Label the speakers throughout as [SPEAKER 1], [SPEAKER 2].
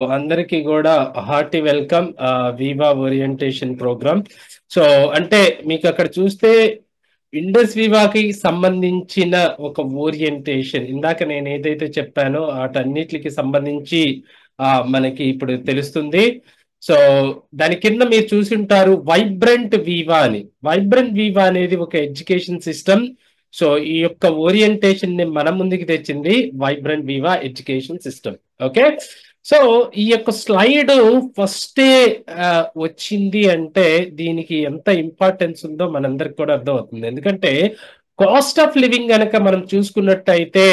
[SPEAKER 1] అందరికీ కూడా hearty welcome Viva orientation programme. So అంటే మీకు అక్కడ చూస్తే ఇండస్ వివాకి సంబంధించిన ఒక ఓరియంటేషన్ ఇందాక నేను ఏదైతే చెప్పానో వాటన్నిటికి సంబంధించి మనకి ఇప్పుడు తెలుస్తుంది. సో దాని కింద మీరు చూసుంటారు వైబ్రెంట్ వీవా అని. వైబ్రెంట్ వీవా అనేది ఒక ఎడ్యుకేషన్ సిస్టమ్. సో ఈ యొక్క ఓరియంటేషన్ ని మన ముందుకు తెచ్చింది vibrant వీవా education system. Okay, so ఈ యొక్క స్లైడ్ ఫస్టే వచ్చింది అంటే దీనికి ఎంత ఇంపార్టెన్స్ ఉందో మనందరికి కూడా అర్థం అవుతుంది. ఎందుకంటే కాస్ట్ ఆఫ్ లివింగ్ గనక మనం చూసుకున్నట్టయితే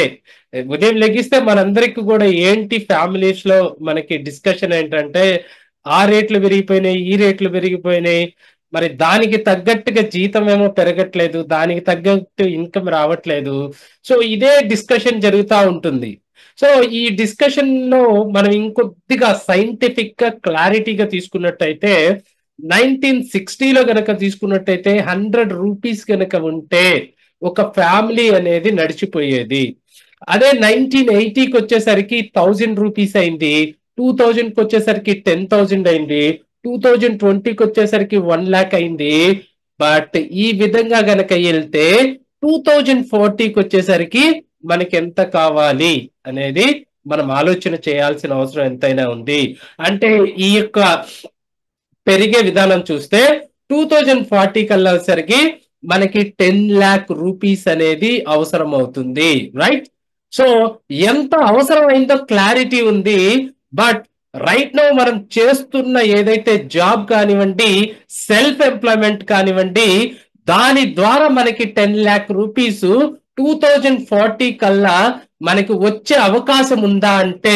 [SPEAKER 1] ఉదయం లెగిస్తే మనందరికి కూడా ఏంటి ఫ్యామిలీస్ లో మనకి డిస్కషన్ ఏంటంటే ఆ రేట్లు పెరిగిపోయినాయి, ఈ రేట్లు పెరిగిపోయినాయి, మరి దానికి తగ్గట్టుగా జీతం ఏమో పెరగట్లేదు, దానికి తగ్గట్టు ఇన్కమ్ రావట్లేదు. సో ఇదే డిస్కషన్ జరుగుతూ ఉంటుంది. సో ఈ డిస్కషన్ లో మనం ఇంకొద్దిగా సైంటిఫిక్ గా క్లారిటీగా తీసుకున్నట్టయితే 1960లో గనక తీసుకున్నట్టయితే 100 రూపీస్ గనక ఉంటే ఒక ఫ్యామిలీ అనేది నడిచిపోయేది. అదే 1980కి వచ్చేసరికి 1000 రూపీస్ అయింది, 2000కి వచ్చేసరికి 10,000 అయింది, 2020కి వచ్చేసరికి 1 lakh అయింది. బట్ ఈ విధంగా గనక వెళ్తే 2040కి వచ్చేసరికి మనకి ఎంత కావాలి అనేది మనం ఆలోచన చేయాల్సిన అవసరం ఎంతైనా ఉంది. అంటే ఈ యొక్క పెరిగే విధానం చూస్తే 2040 కల్లాసరికి మనకి 10 lakh రూపీస్ అనేది అవసరం అవుతుంది, రైట్? సో ఎంత అవసరం అయిందో క్లారిటీ ఉంది. బట్ రైట్ నౌ మనం చేస్తున్న ఏదైతే జాబ్ కానివ్వండి, సెల్ఫ్ ఎంప్లాయ్మెంట్ కానివ్వండి, దాని ద్వారా మనకి 10 lakh రూపీస్ 2040 కల్లా మనకి వచ్చే అవకాశం ఉందా అంటే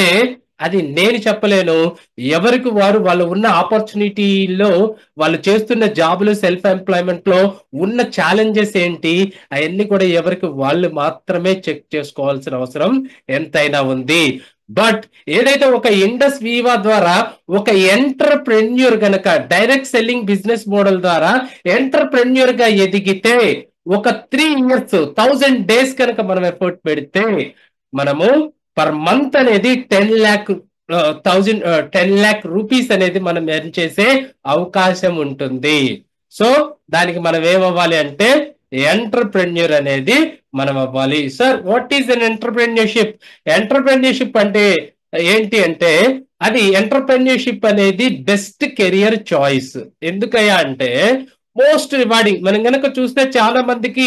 [SPEAKER 1] అది నేను చెప్పలేను. ఎవరికి వారు వాళ్ళు ఉన్న ఆపర్చునిటీలో వాళ్ళు చేస్తున్న జాబులు సెల్ఫ్ ఎంప్లాయ్మెంట్ లో ఉన్న ఛాలెంజెస్ ఏంటి అవన్నీ కూడా ఎవరికి వాళ్ళు మాత్రమే చెక్ చేసుకోవాల్సిన అవసరం ఎంతైనా ఉంది. బట్ ఏదైతే ఒక ఇండస్ వీవా ద్వారా ఒక ఎంటర్ప్రెన్యూర్ గనక డైరెక్ట్ సెల్లింగ్ బిజినెస్ మోడల్ ద్వారా ఎంటర్ప్రెన్యూర్ గా ఎదిగితే ఒక 3 years 1000 days కనుక మనం ఎఫర్ట్ పెడితే మనము పర్ మంత్ అనేది 10 lakh రూపీస్ అనేది మనం ఎర్న్ చేసే అవకాశం ఉంటుంది. సో దానికి మనం ఏమవ్వాలి అంటే ఎంటర్ప్రెన్యూర్ అనేది మనం అవ్వాలి. Sir what is an entrepreneurship? Entrepreneurship అంటే ఏంటి అంటే అది ఎంటర్ప్రెన్యూర్షిప్ అనేది బెస్ట్ కెరియర్ చాయిస్. ఎందుకయ్యా అంటే మోస్ట్ రివార్డింగ్. మనం కనుక చూస్తే చాలా మందికి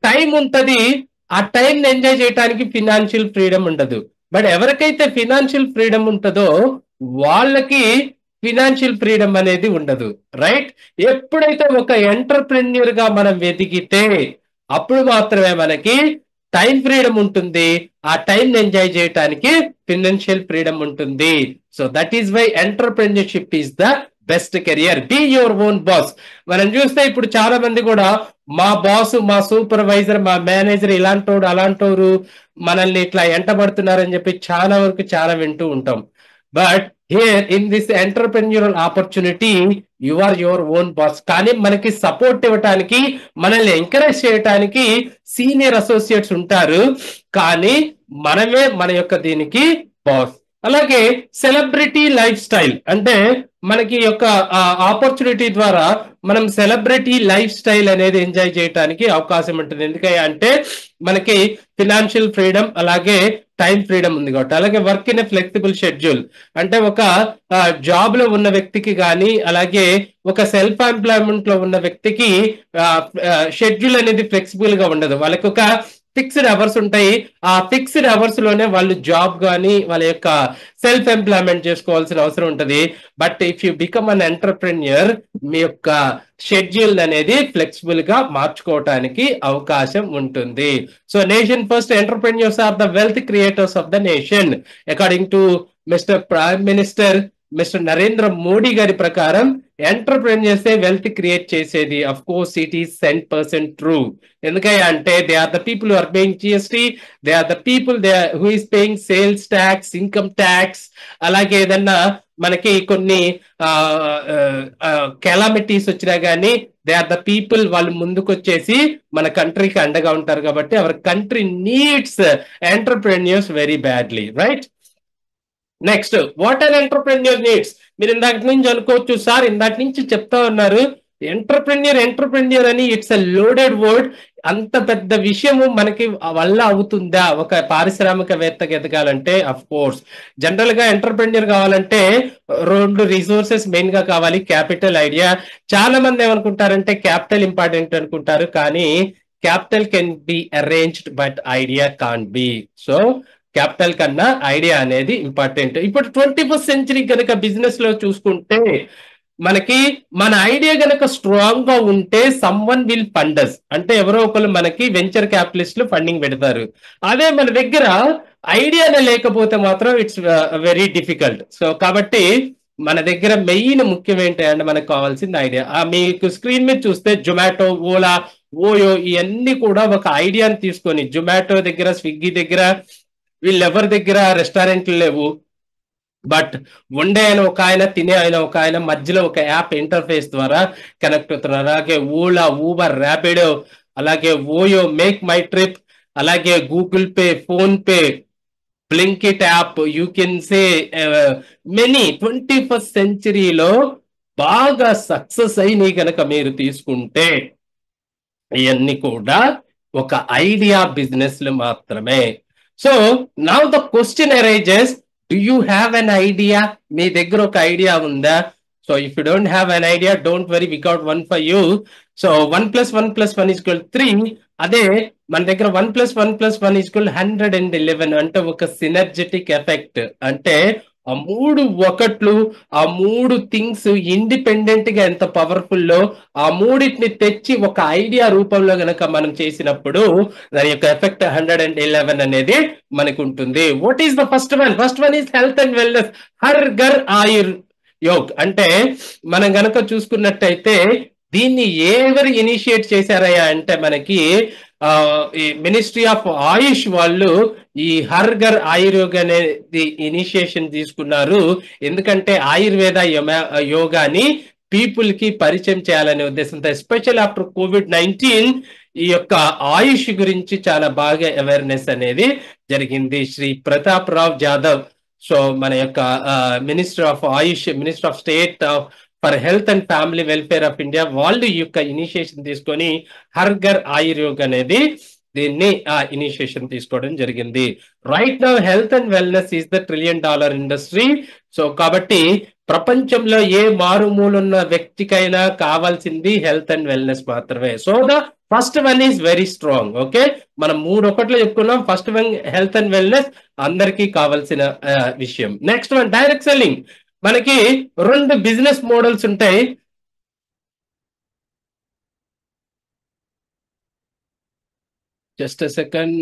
[SPEAKER 1] టైం ఉంటది, ఆ టైం ఎంజాయ్ చేయడానికి ఫినాన్షియల్ ఫ్రీడమ్ ఉండదు. బట్ ఎవరికైతే ఫినాన్షియల్ ఫ్రీడమ్ ఉంటుందో వాళ్ళకి ఫినాన్షియల్ ఫ్రీడమ్ అనేది ఉండదు, రైట్? ఎప్పుడైతే ఒక ఎంటర్ప్రెన్యూర్ గా మనం ఎదిగితే అప్పుడు మాత్రమే మనకి టైం ఫ్రీడమ్ ఉంటుంది, ఆ టైం ఎంజాయ్ చేయడానికి ఫినాన్షియల్ ఫ్రీడమ్ ఉంటుంది. So that is why entrepreneurship is the best career. Be your own boss. మనం చూస్తే ఇప్పుడు చాలా మంది కూడా మా బాస్, మా సూపర్వైజర్, మా మేనేజర్ ఇలాంటోడు అలాంటోరు మనల్ని ఇట్లా ఎంటబడుతున్నారని చెప్పి చాలా వరకు చాలా వింటూ ఉంటాం. But here in this entrepreneurial opportunity you are your own boss. కానీ మనకి సపోర్ట్ ఇవ్వటానికి, మనల్ని ఎంకరేజ్ చేయటానికి సీనియర్ అసోసియేట్స్ ఉంటారు, కానీ మనమే మన యొక్క దీనికి బాస్. అలాగే సెలబ్రిటీ లైఫ్ స్టైల్ అంటే మనకి యొక్క ఆపర్చునిటీ ద్వారా మనం సెలబ్రిటీ లైఫ్ స్టైల్ అనేది ఎంజాయ్ చేయడానికి అవకాశం ఉంటుంది. ఎందుకంటే మనకి ఫినాన్షియల్ ఫ్రీడమ్ అలాగే టైం ఫ్రీడమ్ ఉంది కాబట్టి. అలాగే వర్క్ ఇన్ ఫ్లెక్సిబుల్ షెడ్యూల్ అంటే ఒక జాబ్ లో ఉన్న వ్యక్తికి కానీ అలాగే ఒక సెల్ఫ్ ఎంప్లాయ్మెంట్ లో ఉన్న వ్యక్తికి షెడ్యూల్ అనేది ఫ్లెక్సిబుల్ గా ఉండదు. వాళ్ళకి ఒక ఫిక్స్డ్ అవర్స్ ఉంటాయి, ఆ ఫిక్స్డ్ అవర్స్ లోనే వాళ్ళు జాబ్ కానీ వాళ్ళ యొక్క సెల్ఫ్ ఎంప్లాయ్మెంట్ చేసుకోవాల్సిన అవసరం ఉంటుంది. But if you become an entrepreneur మీ యొక్క షెడ్యూల్ అనేది ఫ్లెక్సిబుల్ గా మార్చుకోవటానికి అవకాశం ఉంటుంది. So nation first entrepreneurs are the wealth creators of the nation according to mister prime minister mister Narendra Modi గారి ప్రకారం ఎంటర్ప్రెన్యూర్స్ వెల్త్ క్రియేట్ చేసేది. Of course it is 10% true. ఎందుకంటే they are the people who are paying GST, they are the people who is paying sales tax, income tax. అలాగే ఏదన్నా మనకి కొన్ని calamities వచ్చినా కానీ దే ఆర్ ద పీపుల్ వాళ్ళు ముందుకు వచ్చేసి మన కంట్రీకి అండగా ఉంటారు. కాబట్టి our country needs entrepreneurs very badly, right? Next, what an entrepreneur needs. మీరు ఇందాక నుంచి అనుకోవచ్చు, సార్ ఇందాక నుంచి చెప్తా ఉన్నారు ఎంటర్ప్రెన్యూర్ అని, ఇట్స్ అ లోడెడ్ వర్డ్. అంత పెద్ద విషయము మనకి వల్ల అవుతుందా ఒక పారిశ్రామికవేత్తకి ఎదగాలంటే? అఫ్ కోర్స్, జనరల్ గా ఎంటర్ప్రెన్యూర్ కావాలంటే రెండు రిసోర్సెస్ మెయిన్ గా కావాలి. Capital, idea. చాలా మంది ఏమనుకుంటారంటే క్యాపిటల్ ఇంపార్టెంట్ అనుకుంటారు, కానీ capital can be arranged but idea can't be. So capital కన్నా ఐడియా అనేది ఇంపార్టెంట్. ఇప్పుడు 21st సెంచరీ కనుక బిజినెస్ లో చూసుకుంటే మనకి మన ఐడియా గనక స్ట్రాంగ్ గా ఉంటే సమ్వన్ విల్ ఫండస్, అంటే ఎవరో ఒకరు మనకి వెంచర్ క్యాపిటలిస్టులు ఫండింగ్ పెడతారు. అదే మన దగ్గర ఐడియానే లేకపోతే మాత్రం ఇట్స్ వెరీ డిఫికల్ట్. సో కాబట్టి మన దగ్గర మెయిన్ ముఖ్యం ఏంటి అంటే మనకు కావాల్సింది ఐడియా. మీకు స్క్రీన్ మీద చూస్తే జొమాటో, ఓలా, ఓయో ఇవన్నీ కూడా ఒక ఐడియాని తీసుకొని, జొమాటో దగ్గర, స్విగ్గీ దగ్గర, వీళ్ళెవరి దగ్గర రెస్టారెంట్లు లేవు, బట్ వండే ఆయన ఒక ఆయన, తినే ఆయన ఒక ఆయన, మధ్యలో ఒక యాప్ ఇంటర్ఫేస్ ద్వారా కనెక్ట్ అవుతున్నారు. అలాగే ఓలా, ఊబర్, ర్యాపిడో, అలాగే ఓయో, మేక్ మై ట్రిప్, అలాగే Google pay, phone pay, Blinkit app, you can say many 21st సెంచరీలో బాగా సక్సెస్ అయినాయి కనుక మీరు తీసుకుంటే ఇవన్నీ కూడా ఒక ఐడియా బిజినెస్లు మాత్రమే. So now the question arises, do you have an idea? మీ దగ్గర ఒక ఐడియా ఉందా? So if you don't have an idea, don't worry, we got one for you. So 1+1+1 = 3. అదే మన దగ్గర 1+1+1 = 111, అంటే ఒక సినర్జెటిక్ ఎఫెక్ట్. అంటే ఆ మూడు ఒకట్లు, ఆ మూడు థింగ్స్ ఇండిపెండెంట్ గా ఎంత పవర్ఫుల్ లో, ఆ మూడింటిని తెచ్చి ఒక ఐడియా రూపంలో గనక మనం చేసినప్పుడు దాని యొక్క ఎఫెక్ట్ 111 అనేది మనకు ఉంటుంది. What is the first one? First one is health and wellness. Har Ghar Ayur Yog. అంటే మనం గనక చూసుకున్నట్టయితే దీన్ని ఎవరు ఇనిషియేట్ చేశారయ్యా అంటే మనకి ఈ మినిస్ట్రీ ఆఫ్ ఆయుష్ వాళ్ళు ఈ హర్ ఘర్ ఆయుర్యోగ్ అనేది ఇనిషియేషన్ తీసుకున్నారు. ఎందుకంటే ఆయుర్వేద యోగాని పీపుల్ కి పరిచయం చేయాలనే ఉద్దేశంతో, ఎస్పెషల్ ఆఫ్టర్ కోవిడ్-19 ఈ యొక్క ఆయుష్ గురించి చాలా బాగా అవేర్నెస్ అనేది జరిగింది. శ్రీ ప్రతాప్ రావ్ జాదవ్, సో మన యొక్క minister of Ayush, minister of state for health and family welfare of India, వాళ్ళు ఈ యొక్క ఇనిషియేషన్ తీసుకొని హర్ ఘర్ ఆయుర్యోగ్ అనేది దీన్ని ఇనిషియేషన్ తీసుకోవడం జరిగింది. Right now health and wellness is the $1 trillion industry. So కాబట్టి ప్రపంచంలో ఏ మారుమూలున్న వ్యక్తికైనా కావాల్సింది హెల్త్ అండ్ వెల్నెస్ మాత్రమే. So the first one is very strong. Okay, మనం 3 ఒకట్లు చెప్పుకున్నాం. First one health and wellness, అందరికీ కావాల్సిన విషయం. Next one direct selling. మనకి 2 బిజినెస్ మోడల్స్ ఉంటాయి. Just second.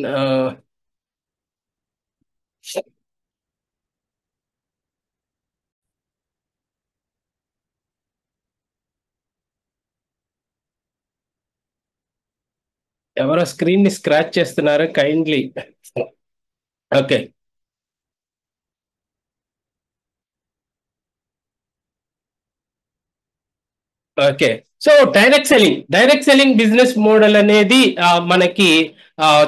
[SPEAKER 1] ఎవరో స్క్రీన్ ని స్క్రాచ్ చేస్తున్నారు, kindly. Okay, okay. So direct selling business model అనేది మనకి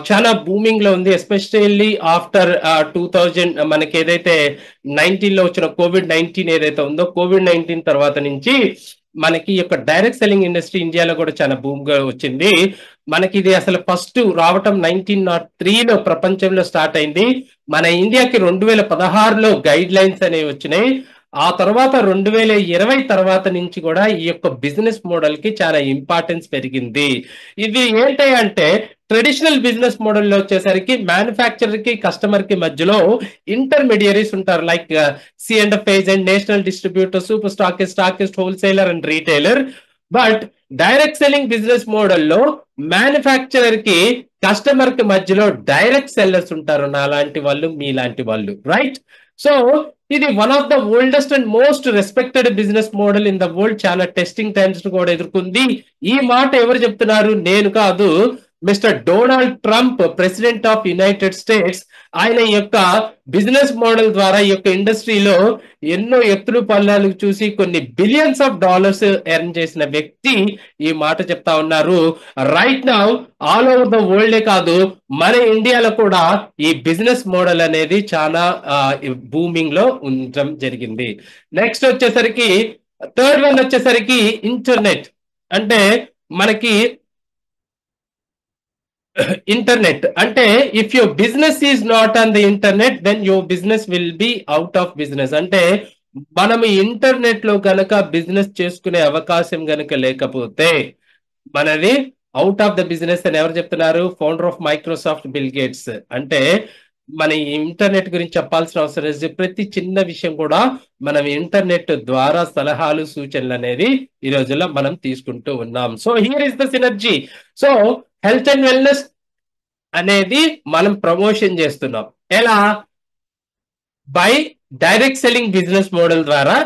[SPEAKER 1] చాలా బూమింగ్ లో ఉంది. ఎస్పెషల్లీ ఆఫ్టర్ 2000, మనకి ఏదైతే 19 లో వచ్చిన కోవిడ్-19 ఏదైతే ఉందో, కోవిడ్-19 తర్వాత నుంచి మనకి ఈ యొక్క డైరెక్ట్ సెల్లింగ్ ఇండస్ట్రీ ఇండియాలో కూడా చాలా బూమ్ గా వచ్చింది. మనకి ఇది అసలు ఫస్ట్ రావటం 1903లో ప్రపంచంలో స్టార్ట్ అయింది. మన ఇండియాకి 2016లో గైడ్ లైన్స్ అనేవి వచ్చినాయి. ఆ తర్వాత 2020 తర్వాత నుంచి కూడా ఈ యొక్క బిజినెస్ మోడల్ కి చాలా ఇంపార్టెన్స్ పెరిగింది. ఇది ఏంటి అంటే ట్రెడిషనల్ బిజినెస్ మోడల్లో వచ్చేసరికి మ్యానుఫ్యాక్చరర్ కి కస్టమర్ కి మధ్యలో ఇంటర్మీడియరీస్ ఉంటారు, like C&F agent, national distributor, super stockist, wholesaler and retailer. But direct selling business మోడల్లో మ్యానుఫ్యాక్చరర్ కి కస్టమర్ కి మధ్యలో డైరెక్ట్ సెల్లర్స్ ఉంటారు, నాలాంటి వాళ్ళు, మీలాంటి వాళ్ళు, రైట్? సో ఇది one of the oldest and most respected business model in the world. చాలా టెస్టింగ్ టైమ్స్ కూడా ఎదుర్కొంది. ఈ మాట ఎవరు చెప్తున్నారు? నేను కాదు, mister Donald Trump, president of United states, ఆయన యొక్క బిజినెస్ మోడల్ ద్వారా ఈ యొక్క ఇండస్ట్రీలో ఎన్నో ఎత్తులు పల్లాలు చూసి కొన్ని బిలియన్స్ ఆఫ్ డాలర్స్ ఎర్న్ చేసిన వ్యక్తి ఈ మాట చెప్తా ఉన్నారు. Right now all over the వరల్డే కాదు, మన ఇండియాలో కూడా ఈ బిజినెస్ మోడల్ అనేది చాలా బూమింగ్ లో ఉండడం జరిగింది. నెక్స్ట్ వచ్చేసరికి థర్డ్ వన్ వచ్చేసరికి ఇంటర్నెట్. అంటే మనకి ఇంటర్నెట్ అంటే if your business is not on the internet then your business will be out of business. అంటే మనం ఇంటర్నెట్ లో గనక బిజినెస్ చేసుకునే అవకాశం గనక లేకపోతే మనది అవుట్ ఆఫ్ ద బిజినెస్ అని ఎవరు చెప్తున్నారు? Founder of Microsoft, bill gates. అంటే మన ఇంటర్నెట్ గురించి చెప్పాల్సిన అవసరం లేదు. ప్రతి చిన్న విషయం కూడా మనం ఇంటర్నెట్ ద్వారా సలహాలు, సూచనలు అనేది ఈ రోజుల్లో మనం తీసుకుంటూ ఉన్నాం. So here is the synergy. So health and wellness అనేది మనం ప్రమోషన్ చేస్తున్నాం. ఎలా? By direct selling business model ద్వారా,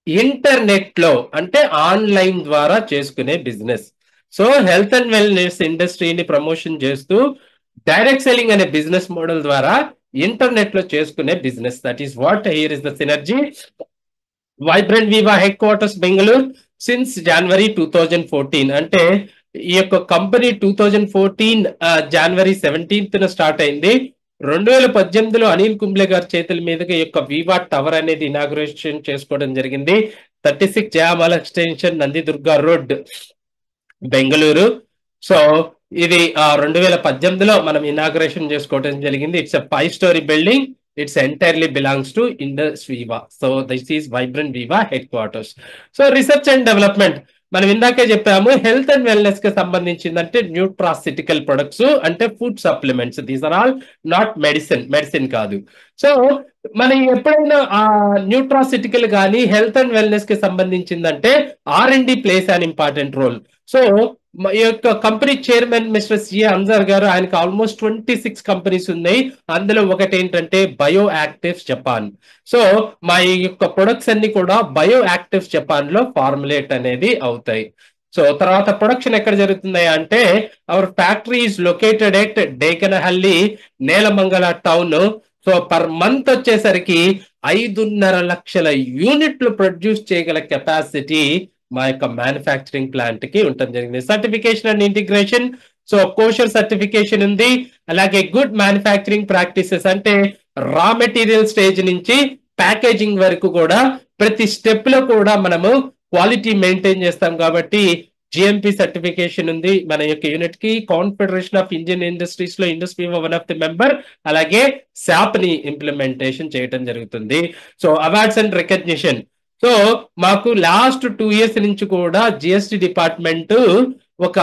[SPEAKER 1] ఇంటర్నెట్ లో అంటే ఆన్లైన్ ద్వారా చేసుకునే business. So health and wellness ఇండస్ట్రీని ప్రమోషన్ చేస్తూ డైరెక్ట్ సెల్లింగ్ అనే బిజినెస్ మోడల్ ద్వారా ఇంటర్నెట్ లో చేసుకునే business. That is what here is the synergy. Vibrant Viva headquarters Bengaluru since January 2014. అంటే ఈ యొక్క కంపెనీ 2014 జనవరి 17th స్టార్ట్ అయింది. 2018లో అనిల్ కుంబ్లే గారి చేతుల మీదుగా ఈ యొక్క వివా టవర్ అనేది ఇనాగ్రేషన్ చేసుకోవడం జరిగింది. 36 Jayamala extension, Nandidurga road, Bengaluru. So ఇది 2018లో మనం ఇనాగ్రేషన్ చేసుకోవడం జరిగింది. It's a 5-story building. It's entirely belongs to Indus Viva. So this is vibrant Viva headquarters. So research and development మనం ఇందాకే చెప్పాము. హెల్త్ అండ్ వెల్నెస్ కి సంబంధించిందంటే న్యూట్రాసిటికల్ ప్రొడక్ట్స్ అంటే food supplements. These are all not medicine కాదు. So మనం ఎప్పుడైనా ఆ న్యూట్రాసిటికల్ కానీ హెల్త్ అండ్ వెల్నెస్ కి సంబంధించిందంటే R&D place an important role. So ఈ యొక్క company chairman mister CA Ansar గారు, ఆయనకు ఆల్మోస్ట్ 26 కంపెనీస్ ఉన్నాయి. అందులో ఒకటి ఏంటంటే బయో యాక్టివ్స్ జపాన్. సో మా ఈ యొక్క ప్రొడక్ట్స్ అన్ని కూడా బయో యాక్టివ్స్ జపాన్ లో ఫార్ములేట్ అనేది అవుతాయి. సో తర్వాత ప్రొడక్షన్ ఎక్కడ జరుగుతుంది అంటే our factory is located at Dekanahalli, Nelamangala town. So per month వచ్చేసరికి 5.5 లక్షల యూనిట్లు ప్రొడ్యూస్ చేయగల కెపాసిటీ మా యొక్క మ్యానుఫ్యాక్చరింగ్ ప్లాంట్ కి ఉండటం జరిగింది. Certification and integration. So kosher certification ఉంది. అలాగే గుడ్ మ్యానుఫ్యాక్చరింగ్ ప్రాక్టీసెస్ అంటే రా మెటీరియల్ స్టేజ్ నుంచి ప్యాకేజింగ్ వరకు కూడా ప్రతి స్టెప్ లో కూడా మనము క్వాలిటీ మెయింటైన్ చేస్తాం కాబట్టి జిఎంపి సర్టిఫికేషన్ ఉంది మన యొక్క యూనిట్ కి. కాన్ఫెడరేషన్ ఆఫ్ ఇండియన్ ఇండస్ట్రీస్ లో industry one of the member. అలాగే శాప్ ని ఇంప్లిమెంటేషన్ చేయడం జరుగుతుంది. So awards and recognition. So మాకు లాస్ట్ 2 years నుంచి కూడా జిఎస్టి డిపార్ట్మెంట్ ఒక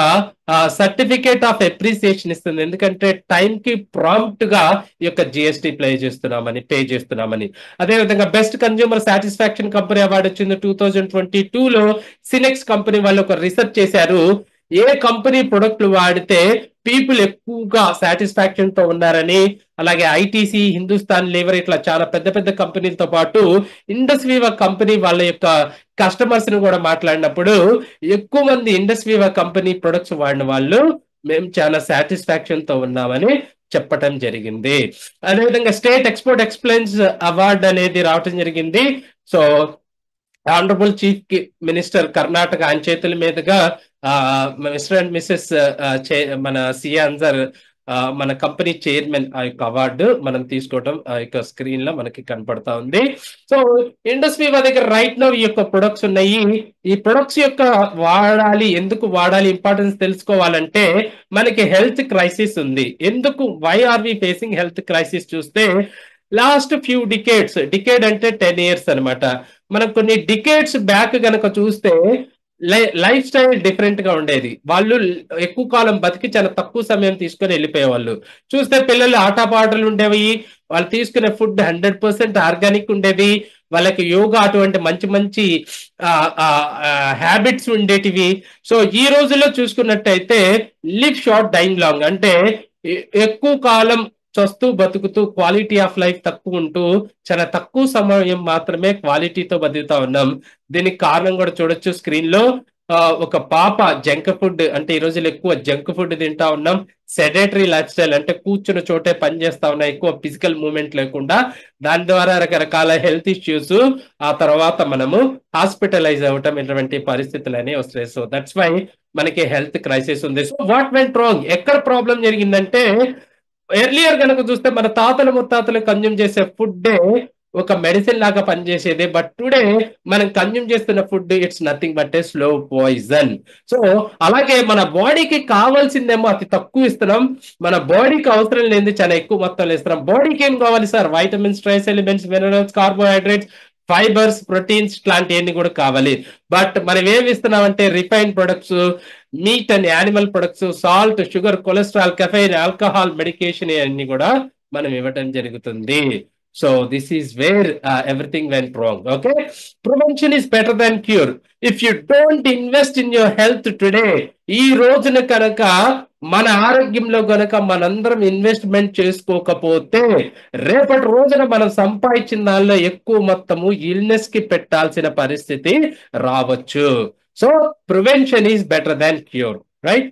[SPEAKER 1] సర్టిఫికేట్ ఆఫ్ అప్రిసియేషన్ ఇస్తుంది. ఎందుకంటే టైం కి ప్రాంప్ట్ గా ఈ యొక్క జిఎస్టి పే చేస్తున్నామని. అదేవిధంగా best consumer satisfaction company award వచ్చింది 2022లో. సినెక్స్ కంపెనీ వాళ్ళు ఒక రీసెర్చ్ చేశారు. ఏ కంపెనీ ప్రొడక్ట్లు వాడితే పీపుల్ ఎక్కువగా సాటిస్ఫాక్షన్ తో ఉన్నారని. అలాగే ఐటీసీ, హిందుస్థాన్ లీవర్ ఇట్లా చాలా పెద్ద పెద్ద కంపెనీలతో పాటు ఇండస్ వివా కంపెనీ వాళ్ళ యొక్క కస్టమర్స్ ని కూడా మాట్లాడినప్పుడు ఎక్కువ మంది ఇండస్ వివా కంపెనీ ప్రొడక్ట్స్ వాడిన వాళ్ళు మేము చాలా సాటిస్ఫాక్షన్ తో ఉన్నామని చెప్పటం జరిగింది. అదేవిధంగా స్టేట్ ఎక్స్పోర్ట్ ఎక్స్ప్లెన్స్ అవార్డు అనేది రావటం జరిగింది. So honourable chief minister Karnataka ఆయన చేతుల మీదుగా మిస్టర్ అండ్ మిస్సెస్ మన సిఏ అన్సార్ మన కంపెనీ చైర్మన్ ఆ యొక్క అవార్డు మనం తీసుకోవడం ఆ యొక్క స్క్రీన్ లో మనకి కనపడతా ఉంది. సో ఇండస్ట్రీ దగ్గర రైట్ నౌ ఈ యొక్క ప్రొడక్ట్స్ ఉన్నాయి. ఈ ప్రొడక్ట్స్ యొక్క ఎందుకు వాడాలి ఇంపార్టెన్స్ తెలుసుకోవాలంటే మనకి హెల్త్ క్రైసిస్ ఉంది. ఎందుకు why are we facing health crisis చూస్తే లాస్ట్ ఫ్యూ డికేడ్ అంటే 10 years అనమాట. మనం కొన్ని డికేడ్స్ బ్యాక్ గనక చూస్తే లైఫ్ స్టైల్ డిఫరెంట్ గా ఉండేది. వాళ్ళు ఎక్కువ కాలం బతికి చాలా తక్కువ సమయం తీసుకొని వెళ్ళిపోయేవాళ్ళు. చూస్తే పిల్లలు ఆటపాటలు ఉండేవి, వాళ్ళు తీసుకునే ఫుడ్ 100% ఆర్గానిక్ ఉండేది, వాళ్ళకి యోగా అటువంటి మంచి మంచి హ్యాబిట్స్ ఉండేటివి. సో ఈ రోజుల్లో చూసుకున్నట్టయితే లివ్ షార్ట్ డైన్ లాంగ్ అంటే ఎక్కువ కాలం చస్తూ బతుకుతూ క్వాలిటీ ఆఫ్ లైఫ్ తక్కువ ఉంటూ చాలా తక్కువ సమయం మాత్రమే క్వాలిటీతో బతుకుతా ఉన్నాం. దీనికి కారణం కూడా చూడొచ్చు స్క్రీన్ లో. ఒక పాప జంక్ ఫుడ్ అంటే ఈ రోజుల్లో ఎక్కువ జంక్ ఫుడ్ తింటా ఉన్నాం, సెడేటరీ లైఫ్ స్టైల్ అంటే కూర్చున్న చోటే పని చేస్తా ఉన్నాం, ఎక్కువ ఫిజికల్ మూవ్మెంట్ లేకుండా, దాని ద్వారా రకరకాల హెల్త్ ఇష్యూస్, ఆ తర్వాత మనము హాస్పిటలైజ్ అవ్వటం ఇటువంటి పరిస్థితులు అనేవి వస్తాయి. సో దట్స్ వై మనకి హెల్త్ క్రైసిస్ ఉంది. సో వాట్ వెంట్ రాంగ్, ఎక్కడ ప్రాబ్లం జరిగిందంటే ఎర్లియర్ కనుక చూస్తే మన తాతలు ముత్తాతలు కన్జ్యూమ్ చేసే ఫుడ్డే ఒక మెడిసిన్ లాగా పనిచేసేది. బట్ టుడే మనం కన్జ్యూమ్ చేస్తున్న food it's nothing but A slow poison. So అలాగే మన బాడీకి కావాల్సిందేమో అతి తక్కువ ఇస్తున్నాం, మన బాడీకి అవసరం లేనిది చాలా ఎక్కువ మొత్తంలో ఇస్తున్నాం. బాడీకి ఏం కావాలి sir? Vitamins, trace elements, minerals, carbohydrates, fibres, proteins ఇట్లాంటివన్నీ కూడా కావాలి. బట్ మనం ఏమి ఇస్తున్నామంటే refine products, meat and animal products, salt, sugar, cholesterol, caffeine, alcohol, medication ఇవన్నీ కూడా మనం ఇవ్వటం జరుగుతుంది. So this is where everything went wrong. Okay, prevention is better than cure. If you don't invest in your health today, ఈ రోజున కనుక మన ఆరోగ్యంలో కనుక మనందరం ఇన్వెస్ట్మెంట్ చేసుకోకపోతే రేపటి రోజున మనం సంపాదించిన దానిలో ఎక్కువ మొత్తము ఇల్నెస్ కి పెట్టాల్సిన పరిస్థితి రావచ్చు. So prevention is better than cure, right?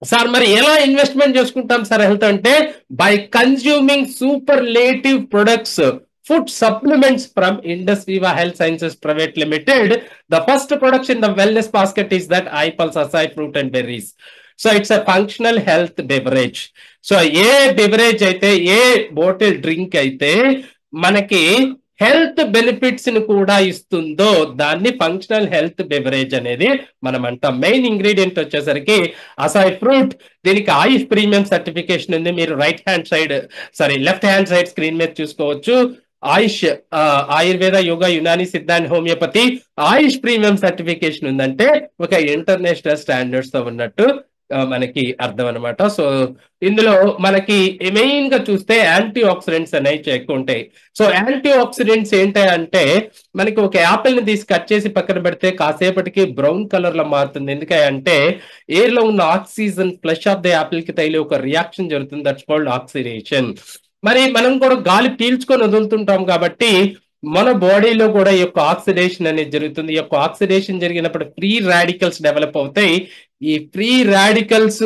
[SPEAKER 1] Sir మరి ఎలా ఇన్వెస్ట్మెంట్ చేసుకుంటాం సార్ హెల్త్ అంటే? By consuming superlative products, food supplements from Indus Viva Health Sciences Private Limited. The first product in the wellness basket is that iPulse acai fruit and berries. So it's a functional health beverage. So A beverage అయితే, ఏ bottle drink అయితే మనకి health benefits ని కూడా ఇస్తుందో దాన్ని functional health beverage అనేది మనం అంటాం. మెయిన్ ఇంగ్రీడియంట్ వచ్చేసరికి అసాయ్ ఫ్రూట్. దీనికి ఆయుష్ ప్రీమియం సర్టిఫికేషన్ ఉంది. మీరు లెఫ్ట్ హ్యాండ్ సైడ్ స్క్రీన్ మీద చూసుకోవచ్చు. ఆయుష్, ఆయుర్వేద, యోగా, యునాని, సిద్ధ and homeopathy Ayush premium certification ఉందంటే ఒక ఇంటర్నేషనల్ స్టాండర్డ్స్ తో ఉన్నట్టు మనకి అర్థం అనమాట. సో ఇందులో మనకి మెయిన్ గా చూస్తే యాంటీ ఆక్సిడెంట్స్ అనేవి ఎక్కువ ఉంటాయి. సో యాంటీ ఆక్సిడెంట్స్ ఏంటంటే మనకి ఒక యాపిల్ ని తీసి కట్ చేసి పక్కన పెడితే కాసేపటికి బ్రౌన్ కలర్ లో మారుతుంది. ఎందుకంటే ఎయిర్ లో ఉన్న oxygen flush of the Apple కి తగిలి ఒక రియాక్షన్ జరుగుతుంది, దట్స్ కాల్డ్ ఆక్సిడేషన్. మరి మనం కూడా గాలి పీల్చుకొని వదులుతుంటాం కాబట్టి మన బాడీలో కూడా ఈ యొక్క ఆక్సిడేషన్ అనేది జరుగుతుంది. ఈ యొక్క ఆక్సిడేషన్ జరిగినప్పుడు ఫ్రీ రాడికల్స్ డెవలప్ అవుతాయి. ఈ ఫ్రీ రాడికల్స్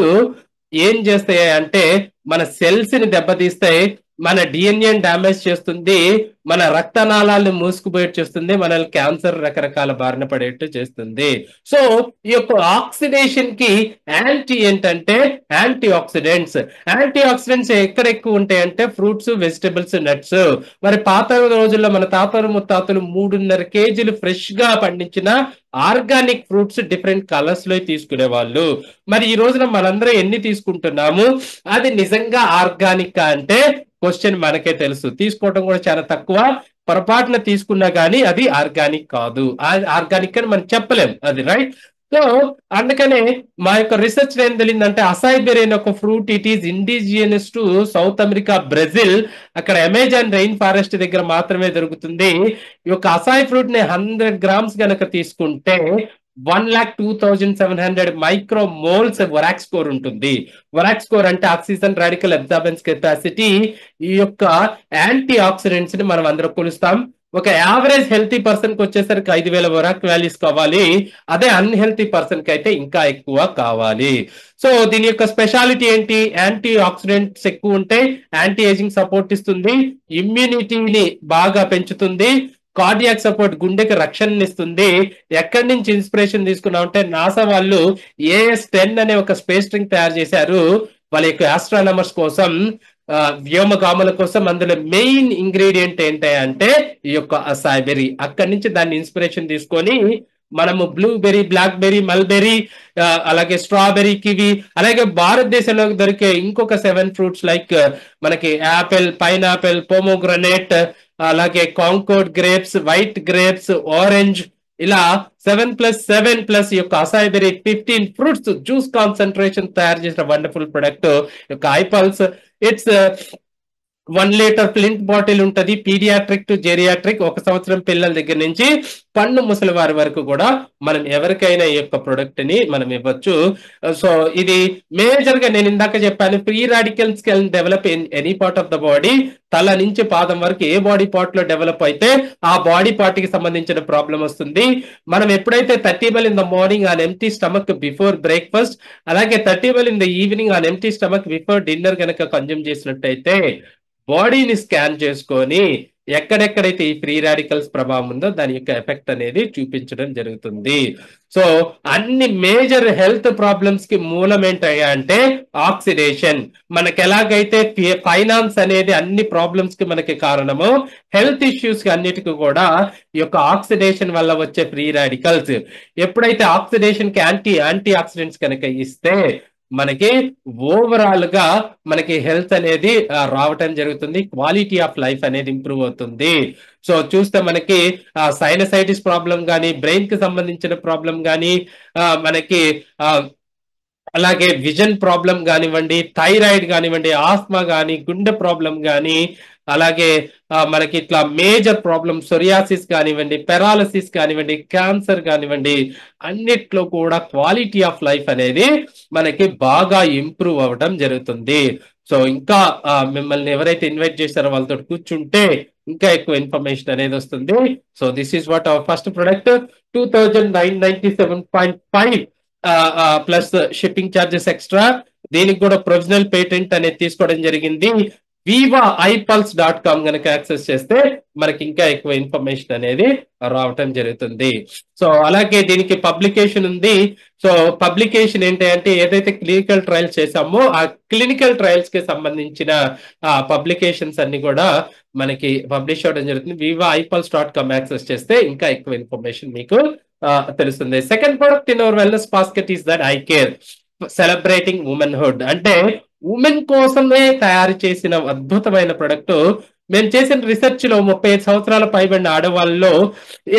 [SPEAKER 1] ఏం చేస్తాయి అంటే మన సెల్స్ ని దెబ్బతీస్తాయి, మన డిఎన్ఏ డ్యామేజ్ చేస్తుంది, మన రక్తనాళాలను మూసుకుపోయేట్టు చేస్తుంది, మనల్ని క్యాన్సర్ రకరకాల బారిన పడేట్టు చేస్తుంది. సో ఈ యొక్క ఆక్సిడేషన్ కి యాంటీ ఏంటంటే యాంటీ ఆక్సిడెంట్స్. యాంటీ ఆక్సిడెంట్స్ ఎక్కడ ఎక్కువ ఉంటాయంటే ఫ్రూట్స్, వెజిటబుల్స్, నట్స్. మరి పాత రోజుల్లో మన తాతలు ముత్తాతలు 3.5 కేజీలు ఫ్రెష్ గా పండించిన ఆర్గానిక్ ఫ్రూట్స్ డిఫరెంట్ కలర్స్ లో తీసుకునేవాళ్ళు. మరి ఈ రోజున మనందరం ఎన్ని తీసుకుంటున్నాము? అది నిజంగా ఆర్గానిక్ అంటే క్వశ్చన్ మనకే తెలుసు. తీసుకోవడం కూడా చాలా తక్కువ. పొరపాటున తీసుకున్నా కానీ అది ఆర్గానిక్ కాదు, ఆర్గానిక్ అని మనం చెప్పలేం, అది రైట్. సో అందుకనే మా యొక్క రీసెర్చ్ ఏం తెలియదంటే అసాయ్ బెర్రీ అనే ఒక fruit, it is indigenous to south America, Brazil. అక్కడ అమెజాన్ రెయిన్ ఫారెస్ట్ దగ్గర మాత్రమే దొరుకుతుంది. ఈ యొక్క అసాయ్ ఫ్రూట్ ని 100 grams గనక తీసుకుంటే 1,02,700 మైక్రో మోల్స్ వరాక్ స్కోర్ ఉంటుంది. వరాక్ స్కోర్ అంటే ఆక్సిజన్ రాడికల్ అబ్జార్బెన్స్ కెపాసిటీ. ఈ యొక్క యాంటీ ఆక్సిడెంట్స్ ని మనం అందరూ కొలుస్తాం. ఒక యావరేజ్ హెల్తీ పర్సన్ కి వచ్చేసరికి 5,000 వరాక్ వాల్యూస్ కావాలి. అదే అన్హెల్తీ పర్సన్ కి అయితే ఇంకా ఎక్కువ కావాలి. సో దీని యొక్క స్పెషాలిటీ ఏంటి? యాంటీ ఆక్సిడెంట్స్ ఎక్కువ ఉంటే యాంటీ ఏజింగ్ సపోర్ట్ ఇస్తుంది, ఇమ్యూనిటీని బాగా పెంచుతుంది, కార్డియాక్ సపోర్ట్ గుండెకి రక్షణ ఇస్తుంది. ఎక్కడి నుంచి ఇన్స్పిరేషన్ తీసుకున్నామంటే నాసా వాళ్ళు AS-10 అనే ఒక స్పేస్ డ్రింక్ తయారు చేశారు వాళ్ళ యొక్క ఆస్ట్రానమర్స్ కోసం, వ్యోమగాముల కోసం. అందులో మెయిన్ ఇంగ్రీడియంట్ ఏంటంటే ఈ యొక్క అసాయ్ బెర్రీ. అక్కడి నుంచి దాన్ని ఇన్స్పిరేషన్ తీసుకొని మనము బ్లూబెర్రీ, బ్లాక్ బెర్రీ, మల్బెర్రీ, అలాగే స్ట్రాబెర్రీ, కివి, అలాగే భారతదేశంలో దొరికే ఇంకొక 7 ఫ్రూట్స్ లైక్ మనకి యాపిల్, పైనాపిల్, పోమోగ్రనేట్, అలాగే Concorde grapes, white grapes, orange, ఇలా 7+7+ ఈ యొక్క అసాయ్ బెర్రీ 15 ఫ్రూట్స్ జ్యూస్ కాన్సన్ట్రేషన్ తయారు చేసిన వండర్ఫుల్ ప్రొడక్ట్ యొక్క ఐపల్స్. ఇట్స్ 1 లీటర్ ఫ్లింట్ బాటిల్ ఉంటది. పీడియాట్రిక్ టు జెరియాట్రిక్, 1 సంవత్సరం పిల్లల దగ్గర నుంచి పండు ముసలి వారి వరకు కూడా మనం ఎవరికైనా ఈ యొక్క ప్రొడక్ట్ ని మనం ఇవ్వచ్చు. సో ఇది మేజర్ గా నేను ఇందాక చెప్పాను, free radicals can develop in any part of the body. తల నుంచి పాదం వరకు ఏ బాడీ పార్ట్ లో డెవలప్ అయితే ఆ బాడీ పార్ట్ కి సంబంధించిన ప్రాబ్లం వస్తుంది. మనం ఎప్పుడైతే 30 ml in the morning on empty stomach before breakfast, అలాగే 30 ml in the evening on empty stomach before dinner కనుక కన్జ్యూమ్ చేసినట్టయితే బాడీని స్కాన్ చేసుకొని ఎక్కడెక్కడైతే ఈ ఫ్రీ రాడికల్స్ ప్రభావం ఉందో దాని యొక్క ఎఫెక్ట్ అనేది చూపించడం జరుగుతుంది. సో అన్ని మేజర్ హెల్త్ ప్రాబ్లమ్స్ కి మూలం ఏంటయ్యా అంటే ఆక్సిడేషన్. మనకి ఎలాగైతే ఫైనాన్స్ అనేది అన్ని ప్రాబ్లమ్స్ కి మనకి కారణమో, హెల్త్ ఇష్యూస్ కి అన్నిటికీ కూడా ఈ యొక్క ఆక్సిడేషన్ వల్ల వచ్చే ఫ్రీ రాడికల్స్, ఎప్పుడైతే ఆక్సిడేషన్ కి యాంటీ ఆక్సిడెంట్స్ కనుక ఇస్తే మనకి ఓవరాల్ గా మనకి హెల్త్ అనేది రావటం జరుగుతుంది, క్వాలిటీ ఆఫ్ లైఫ్ అనేది ఇంప్రూవ్ అవుతుంది. సో చూస్తే మనకి సైనసైటిస్ ప్రాబ్లం కానీ, బ్రెయిన్ కి సంబంధించిన ప్రాబ్లం కానీ, మనకి అలాగే విజన్ ప్రాబ్లం కానివ్వండి, థైరాయిడ్ కానివ్వండి, ఆస్మా కానీ, గుండె ప్రాబ్లం కానీ, అలాగే మనకి ఇట్లా మేజర్ ప్రాబ్లమ్ సొరియాసిస్ కానివ్వండి, పెరాలసిస్ కానివ్వండి, క్యాన్సర్ కానివ్వండి, అన్నిట్లో కూడా క్వాలిటీ ఆఫ్ లైఫ్ అనేది మనకి బాగా ఇంప్రూవ్ అవ్వడం జరుగుతుంది. సో ఇంకా మిమ్మల్ని ఎవరైతే ఇన్వైట్ చేశారో వాళ్ళతో కూర్చుంటే ఇంకా ఎక్కువ ఇన్ఫర్మేషన్ అనేది వస్తుంది. So this is what our first product, 2997.5 plus shipping charges extra. దీనికి కూడా ప్రొవిజనల్ పేటెంట్ అనేది తీసుకోవడం జరిగింది. vivaipulse.com కనుక యాక్సెస్ చేస్తే మనకి ఇంకా ఎక్కువ ఇన్ఫర్మేషన్ అనేది రావటం జరుగుతుంది. సో అలాగే దీనికి పబ్లికేషన్ ఉంది. సో పబ్లికేషన్ ఏంటి అంటే ఏదైతే క్లినికల్ ట్రయల్స్ చేసామో ఆ క్లినికల్ ట్రయల్స్ కి సంబంధించిన పబ్లికేషన్స్ అన్ని కూడా మనకి పబ్లిష్ అవ్వడం జరుగుతుంది. vivaipulse.com యాక్సెస్ చేస్తే ఇంకా ఎక్కువ ఇన్ఫర్మేషన్ మీకు తెలుస్తుంది. Second product in our wellness basket is that I care celebrating womanhood. అంటే ఉమెన్ కోసమే తయారు చేసిన అద్భుతమైన ప్రొడక్ట్. మేము చేసిన రిసెర్చ్ లో 35 సంవత్సరాల పైబడిన ఆడవాళ్ళలో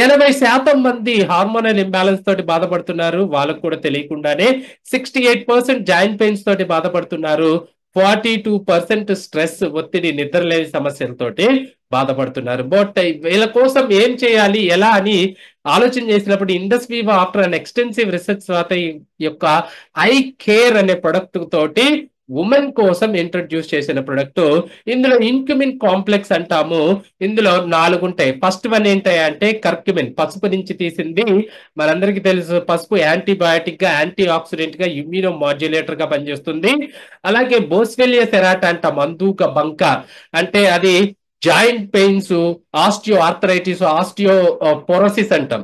[SPEAKER 1] 80% మంది హార్మోనల్ ఇంబ్యాలెన్స్ తోటి బాధపడుతున్నారు, వాళ్ళకు కూడా తెలియకుండానే. 68% జాయింట్ పెయిన్స్ తోటి బాధపడుతున్నారు, 42% స్ట్రెస్, ఒత్తిడి, నిద్రలేని సమస్యలతోటి బాధపడుతున్నారు. బట్ వీళ్ళ కోసం ఏం చేయాలి, ఎలా అని ఆలోచన చేసినప్పుడు Indus Viva after an extensive research తర్వాత ఈ యొక్క ఐ కేర్ అనే ప్రొడక్ట్ తోటి ఉమెన్ కోసం ఇంట్రడ్యూస్ చేసిన ప్రొడక్ట్. ఇందులో ఇన్క్యుమిన్ కాంప్లెక్స్ అంటాము. ఇందులో 4 ఉంటాయి. ఫస్ట్ వన్ ఏంటంటే కర్క్యుమిన్, పసుపు నుంచి తీసింది. మనందరికీ తెలుసు పసుపు యాంటీబయాటిక్ గా, యాంటీ ఆక్సిడెంట్ గా, ఇమ్యూనో మాడ్యులేటర్ గా పనిచేస్తుంది. అలాగే బోస్వెలియా సెరాటా అంటాం, అందుక బంక, అంటే అది joint pains, osteoarthritis, osteoporosis అంటాం,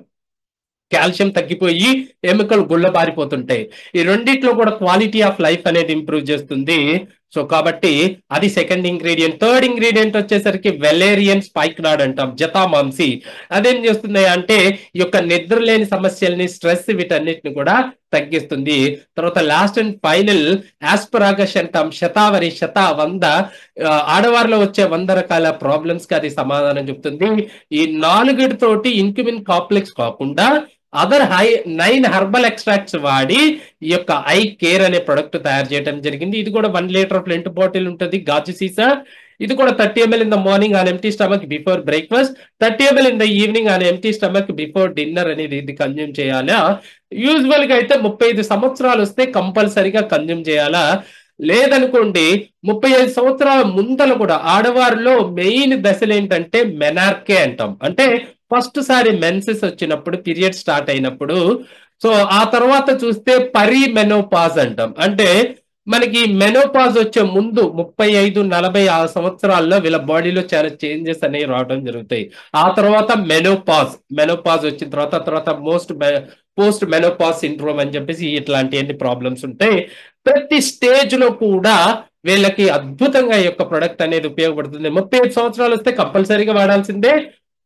[SPEAKER 1] కాల్షియం తగ్గిపోయి ఎముకలు గుళ్ళబారిపోతుంటాయి. ఈ రెండిట్లో కూడా క్వాలిటీ ఆఫ్ లైఫ్ అనేది ఇంప్రూవ్ చేస్తుంది. సో కాబట్టి అది సెకండ్ ఇంగ్రీడియంట్. థర్డ్ ఇంగ్రీడియంట్ వచ్చేసరికి వెలేరియన్ స్పైక్నాడ్ అంటాం, జతామాంసి. అదేం చేస్తుంది అంటే ఈ యొక్క నిద్ర లేని సమస్యల్ని, స్ట్రెస్, వీటన్నిటిని కూడా తగ్గిస్తుంది. తర్వాత లాస్ట్ అండ్ ఫైనల్ ఆస్పరాగస్ అంటాం, శతావరి, 100 ఆడవారిలో వచ్చే 100 రకాల ప్రాబ్లమ్స్ కి అది సమాధానం చెప్తుంది. ఈ 4 ఇన్క్యుమిన్ కాంప్లెక్స్ కాకుండా అదర్ 9 హెర్బల్ ఎక్స్ట్రాక్ట్స్ వాడి ఈ యొక్క ఐ కేర్ అనే ప్రొడక్ట్ తయారు చేయడం జరిగింది. ఇది కూడా 1 లీటర్ ఫ్లింట్ బాటిల్ ఉంటుంది, గాజు సీసా. ఇది కూడా 30 ml in the morning on empty stomach before breakfast, 30 ml in the evening on empty stomach before dinner అనేది ఇది కన్జ్యూమ్ చేయాలా. యూజువల్ గా అయితే 35 సంవత్సరాలు వస్తే కంపల్సరీగా కన్జ్యూమ్ చేయాలా. లేదనుకోండి 35 సంవత్సరాల ముందల కూడా ఆడవారిలో మెయిన్ దశలు ఏంటంటే మెనార్కే అంటాం, అంటే ఫస్ట్ సారి మెన్సెస్ వచ్చినప్పుడు, పీరియడ్ స్టార్ట్ అయినప్పుడు. సో ఆ తర్వాత చూస్తే మెనోపాజ్ అంటాం, అంటే మనకి మెనోపాజ్ వచ్చే ముందు 35-40 సంవత్సరాల్లో వీళ్ళ బాడీలో చాలా చేంజెస్ అనేవి రావడం జరుగుతాయి. ఆ తర్వాత మెనోపాజ్ వచ్చిన తర్వాత పోస్ట్ మెనోపాజ్ సిండ్రోమ్ అని చెప్పేసి ఇట్లాంటి ఎన్ని ప్రాబ్లమ్స్ ఉంటాయి. ప్రతి స్టేజ్ లో కూడా వీళ్ళకి అద్భుతంగా ఈ యొక్క ప్రొడక్ట్ అనేది ఉపయోగపడుతుంది. 35 సంవత్సరాలు వస్తే కంపల్సరీగా వాడాల్సిందే.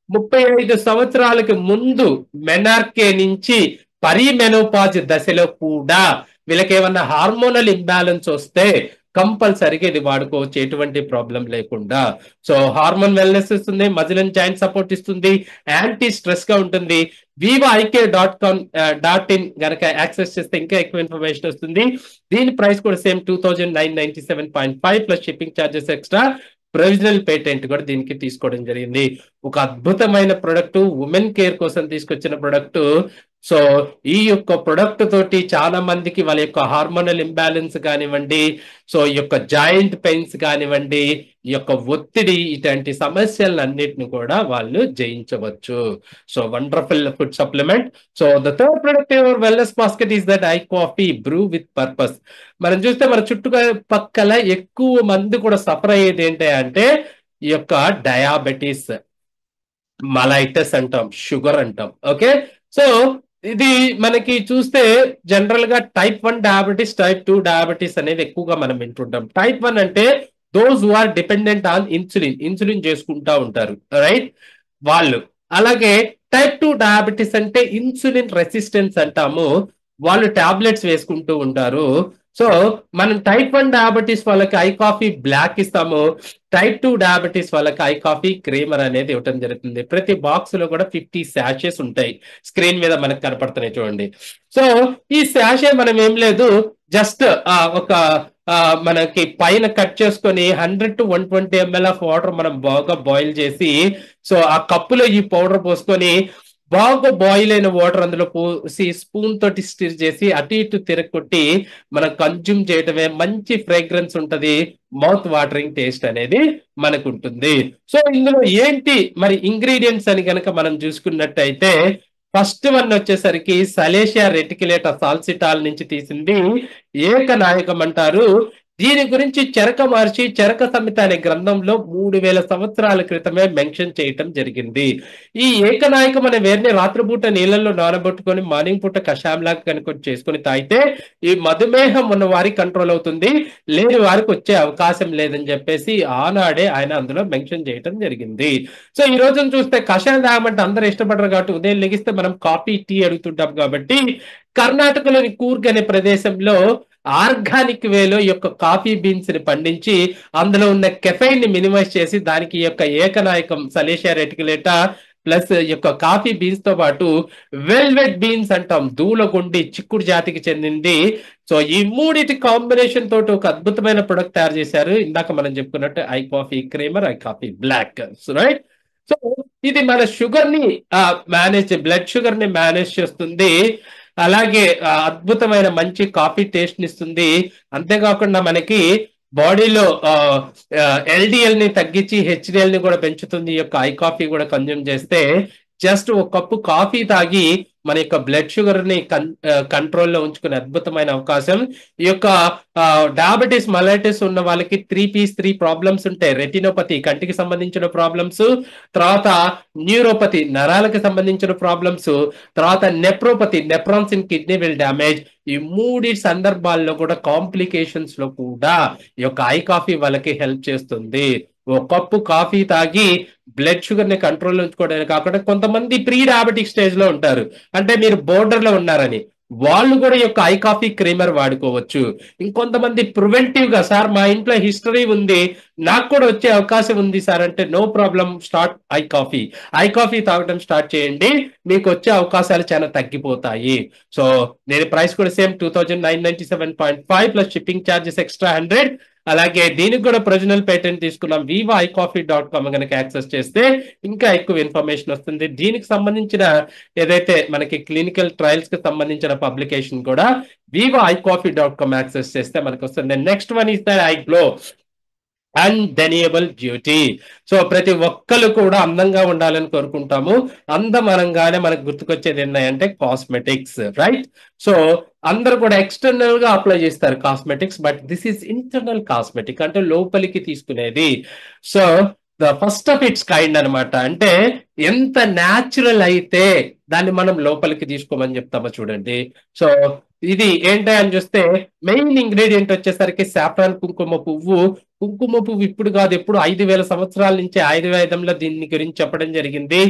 [SPEAKER 1] 35 సంవత్సరాలకి ముందు మెనార్కే నుంచి మెనోపాజ్ దశలో కూడా వీళ్ళకి ఏమన్నా హార్మోనల్ ఇంబ్యాలెన్స్ వస్తే కంపల్సరీగా ఇది వాడుకోవచ్చు, ఎటువంటి ప్రాబ్లం లేకుండా. సో హార్మోన్ వెల్నెస్ ఇస్తుంది, మజిల్ అండ్ జాయింట్ సపోర్ట్ ఇస్తుంది, యాంటీ స్ట్రెస్ గా ఉంటుంది. vivaik.in గనక యాక్సెస్ చేస్తే ఇంకా ఎక్కువ ఇన్ఫర్మేషన్ వస్తుంది. దీని ప్రైస్ కూడా same 2997.5 plus shipping charges extra. Provisional patent కూడా దీనికి తీసుకోవడం జరిగింది. ఒక అద్భుతమైన ప్రొడక్ట్, ఉమెన్ కేర్ కోసం తీసుకొచ్చిన ప్రొడక్ట్. సో ఈ యొక్క ప్రొడక్ట్ తోటి చాలా మందికి వాళ్ళ యొక్క హార్మోనల్ ఇంబ్యాలెన్స్ కానివ్వండి, సో ఈ యొక్క జాయింట్ పెయిన్స్ కానివ్వండి, ఈ యొక్క ఒత్తిడి, ఇటువంటి సమస్యలన్నిటిని కూడా వాళ్ళు జయించవచ్చు. So wonderful food supplement. So the third product your wellness basket is that I coffee Bru with purpose. మనం చూస్తే మన చుట్టుపక్కల ఎక్కువ మంది కూడా సఫర్ అయ్యేది ఏంటి అంటే ఈ యొక్క డయాబెటీస్, మలైటస్ అంటాం, షుగర్ అంటాం. ఓకే, సో ఇది మనకి చూస్తే జనరల్ గా టైప్ 1 డయాబెటీస్, టైప్ 2 డయాబెటీస్ అనేది ఎక్కువగా మనం వింటుంటాం. టైప్ 1 అంటే those who are dependent on insulin చేసుకుంటా ఉంటారు, రైట్, వాళ్ళు. అలాగే టైప్ 2 డయాబెటీస్ అంటే ఇన్సులిన్ రెసిస్టెన్స్ అంటాము, వాళ్ళు టాబ్లెట్స్ వేసుకుంటూ ఉంటారు. సో మనం టైప్ 1 డయాబెటీస్ వాళ్ళకి ఐ కాఫీ బ్లాక్ ఇస్తాము, టైప్ 2 డయాబెటీస్ వాళ్ళకి ఐ కాఫీ క్రీమర్ అనేది ఇవ్వడం జరుగుతుంది. ప్రతి బాక్స్ లో కూడా 50 శాషెస్ ఉంటాయి, స్క్రీన్ మీద మనకు కనపడుతున్నాయి చూడండి. సో ఈ శాషే మనం ఏం లేదు, జస్ట్ ఒక మనకి పైన కట్ చేసుకొని 100 to 120 ml ఆఫ్ వాటర్ మనం బాగా బాయిల్ చేసి, సో ఆ కప్పులో ఈ పౌడర్ పోసుకొని బాగా బాయిల్ అయిన వాటర్ అందులో పోసి స్పూన్ తోటి స్టిర్ చేసి అటు ఇటు తిరగొట్టి మనం కన్జ్యూమ్ చేయటమే. మంచి ఫ్రేగ్రెన్స్ ఉంటది, మౌత్ వాటరింగ్ టేస్ట్ అనేది మనకు ఉంటుంది. సో ఇందులో ఏంటి మరి ఇంగ్రీడియంట్స్ అని కనుక మనం చూసుకున్నట్టయితే, ఫస్ట్ వన్ వచ్చేసరికి సలేషియా రెటిక్యులేటా సాల్సిటాల్ నుంచి తీసింది ఏకనాయకం అంటారు. దీని గురించి చెరక మహర్షి చరక సంహిత అనే గ్రంథంలో 3000 సంవత్సరాల క్రితమే మెన్షన్ చేయటం జరిగింది. ఈ ఏకనాయకం అనే వేరుని రాత్రిపూట నీళ్ళల్లో నానబెట్టుకొని మార్నింగ్ పూట కషాయంలాగా కనుక చేసుకుని తాగితే ఈ మధుమేహం ఉన్న వారికి కంట్రోల్ అవుతుంది, లేని వారికి వచ్చే అవకాశం లేదని చెప్పేసి ఆనాడే ఆయన అందులో మెన్షన్ చేయటం జరిగింది. సో ఈ రోజున చూస్తే కషాయం తాగమంటే అందరూ ఇష్టపడరు కాబట్టి ఉదయం లెగిస్తే మనం కాఫీ, టీ అడుగుతుంటాం. కాబట్టి కర్ణాటకలోని కూర్గ్ అనే ప్రదేశంలో ఆర్గానిక్ వేలో ఈ యొక్క కాఫీ బీన్స్ ని పండించి అందులో ఉన్న కెఫైన్ ని మినిమైజ్ చేసి దానికి ఈ యొక్క ఏకనాయకం సలేషియా రెటిక్యులేటా ప్లస్ ఈ యొక్క కాఫీ బీన్స్ తో పాటు వెల్వెట్ బీన్స్ అంటాం, దూలగుండి చిక్కుడు జాతికి చెందింది. సో ఈ మూడిటి కాంబినేషన్ తోటి ఒక అద్భుతమైన ప్రొడక్ట్ తయారు చేశారు. ఇందాక మనం చెప్పుకున్నట్టు I coffee creamer, I coffee black, right. So ఇది మన షుగర్ ని బ్లడ్ షుగర్ ని మేనేజ్ చేస్తుంది. అలాగే అద్భుతమైన మంచి కాఫీ టేస్ట్ ని ఇస్తుంది. అంతేకాకుండా మనకి బాడీలో ఎల్డిఎల్ ని తగ్గించి హెచ్డిఎల్ ని కూడా పెంచుతుంది. ఈ యొక్క ఐ కాఫీ కూడా కన్జ్యూమ్ చేస్తే జస్ట్ ఒక కప్పు కాఫీ తాగి మన యొక్క బ్లడ్ షుగర్ ని కంట్రోల్లో ఉంచుకునే అద్భుతమైన అవకాశం. ఈ యొక్క డయాబెటీస్, మలైటిస్ ఉన్న వాళ్ళకి 3 ప్రాబ్లమ్స్ ఉంటాయి. రెటినోపతి కంటికి సంబంధించిన ప్రాబ్లమ్స్, తర్వాత న్యూరోపతి నరాలకు సంబంధించిన ప్రాబ్లమ్స్, తర్వాత నెప్రోపతి నెప్రాన్స్ ఇన్ కిడ్నీ విల్ డ్యామేజ్. ఈ మూడి సందర్భాల్లో కూడా కాంప్లికేషన్స్ లో కూడా ఈ యొక్క ఐ కాఫీ వాళ్ళకి హెల్ప్ చేస్తుంది. ఒక కప్పు కాఫీ తాగి బ్లడ్ షుగర్ ని కంట్రోల్ ఉంచుకోవడానికి కాకుండా కొంతమంది ప్రీ డయాబెటిక్ స్టేజ్ లో ఉంటారు, అంటే మీరు బోర్డర్ లో ఉన్నారని, వాళ్ళు కూడా ఈ యొక్క ఐ కాఫీ క్రీమర్ వాడుకోవచ్చు. ఇంకొంతమంది ప్రివెంటివ్ గా, సార్ మా ఇంట్లో హిస్టరీ ఉంది, నాకు కూడా వచ్చే అవకాశం ఉంది సార్ అంటే, no problem, start I coffee. I coffee తాగడం స్టార్ట్ చేయండి, మీకు వచ్చే అవకాశాలు చాలా తగ్గిపోతాయి. సో నేను ప్రైస్ కూడా same 2997.5 plus shipping charges extra 100. అలాగే దీనికి కూడా ప్రొవిజనల్ పేటెంట్ తీసుకున్నాం. vivaicoffe.com కనుక యాక్సెస్ చేస్తే ఇంకా ఎక్కువ ఇన్ఫర్మేషన్ వస్తుంది. దీనికి సంబంధించిన ఏదైతే మనకి క్లినికల్ ట్రయల్స్ కి సంబంధించిన పబ్లికేషన్ కూడా vivaicoffe.com యాక్సెస్ చేస్తే మనకు వస్తుంది. Next one is the I glow undeniable beauty. So ప్రతి ఒక్కరు కూడా అందంగా ఉండాలని కోరుకుంటాము. అందం అనగానే మనకు గుర్తుకొచ్చేది ఏంటంటే కాస్మెటిక్స్, రైట్. సో అందరూ కూడా ఎక్స్టర్నల్ గా అప్లై చేస్తారు cosmetics, but this is internal cosmetic, అంటే లోపలికి తీసుకునేది. So the first of it's kind అనమాట. అంటే ఎంత న్యాచురల్ అయితే దాన్ని మనం లోపలికి తీసుకోమని చెప్తామో చూడండి. సో ఇది ఏంటి అని చూస్తే మెయిన్ ఇంగ్రీడియంట్ వచ్చేసరికి సాఫ్రాన్ కుంకుమ పువ్వు. కుంకుమ పువ్వు ఇప్పుడు కాదు, ఎప్పుడు 5000 సంవత్సరాల నుంచి ఆయుర్వేదంలో దీని గురించి చెప్పడం జరిగింది.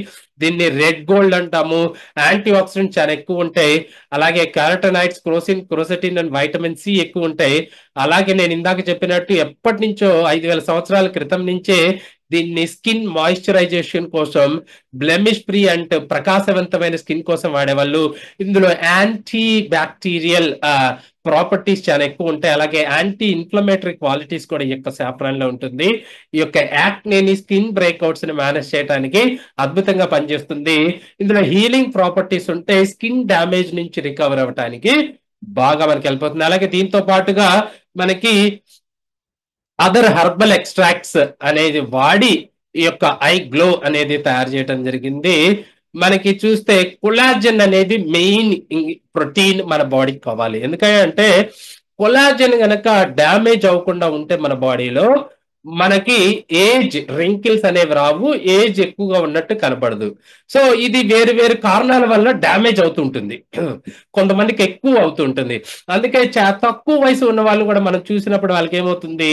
[SPEAKER 1] దీన్ని రెడ్ గోల్డ్ అంటాము. యాంటీ ఆక్సిడెంట్ చాలా ఎక్కువ ఉంటాయి. అలాగే క్యారటనాయిడ్స్, క్రోసెటిన్ అండ్ వైటమిన్ సి ఎక్కువ ఉంటాయి. అలాగే నేను ఇందాక చెప్పినట్టు ఎప్పటి నుంచో 5000 సంవత్సరాల క్రితం నుంచే దీన్ని స్కిన్ మాయిశ్చరైజేషన్ కోసం, బ్లెమిష్ ఫ్రీ అండ్ ప్రకాశవంతమైన స్కిన్ కోసం వాడేవాళ్ళు. ఇందులో యాంటీ బ్యాక్టీరియల్ ప్రాపర్టీస్ చాలా ఎక్కువ ఉంటాయి. అలాగే యాంటీ ఇన్ఫ్లమేటరీ క్వాలిటీస్ కూడా ఈ యొక్క సాఫ్రాన్ లో ఉంటుంది. ఈ యొక్క యాక్నేని, స్కిన్ బ్రేక్అవుట్స్ ని మేనేజ్ చేయడానికి అద్భుతంగా పనిచేస్తుంది. ఇందులో హీలింగ్ ప్రాపర్టీస్ ఉంటాయి. స్కిన్ డ్యామేజ్ నుంచి రికవర్ అవ్వడానికి బాగా మనకి హెల్ప్ అవుతుంది. అలాగే దీంతో పాటుగా మనకి అదర్ హెర్బల్ ఎక్స్ట్రాక్ట్స్ అనేది వాడి ఈ యొక్క ఐ గ్లో అనేది తయారు చేయడం జరిగింది. మనకి చూస్తే కొలాజన్ అనేది మెయిన్ ప్రోటీన్ మన బాడీకి కావాలి. ఎందుకంటే కొలాజన్ గనక డ్యామేజ్ అవ్వకుండా ఉంటే మన బాడీలో మనకి ఏజ్ రింకిల్స్ అనేవి రావు, ఏజ్ ఎక్కువగా ఉన్నట్టు కనపడదు. సో ఇది వేరు వేరు కారణాల వల్ల డ్యామేజ్ అవుతుంటుంది. కొంతమందికి ఎక్కువ అవుతుంటుంది. అందుకే తక్కువ వయసు ఉన్న వాళ్ళు కూడా మనం చూసినప్పుడు వాళ్ళకి ఏమవుతుంది,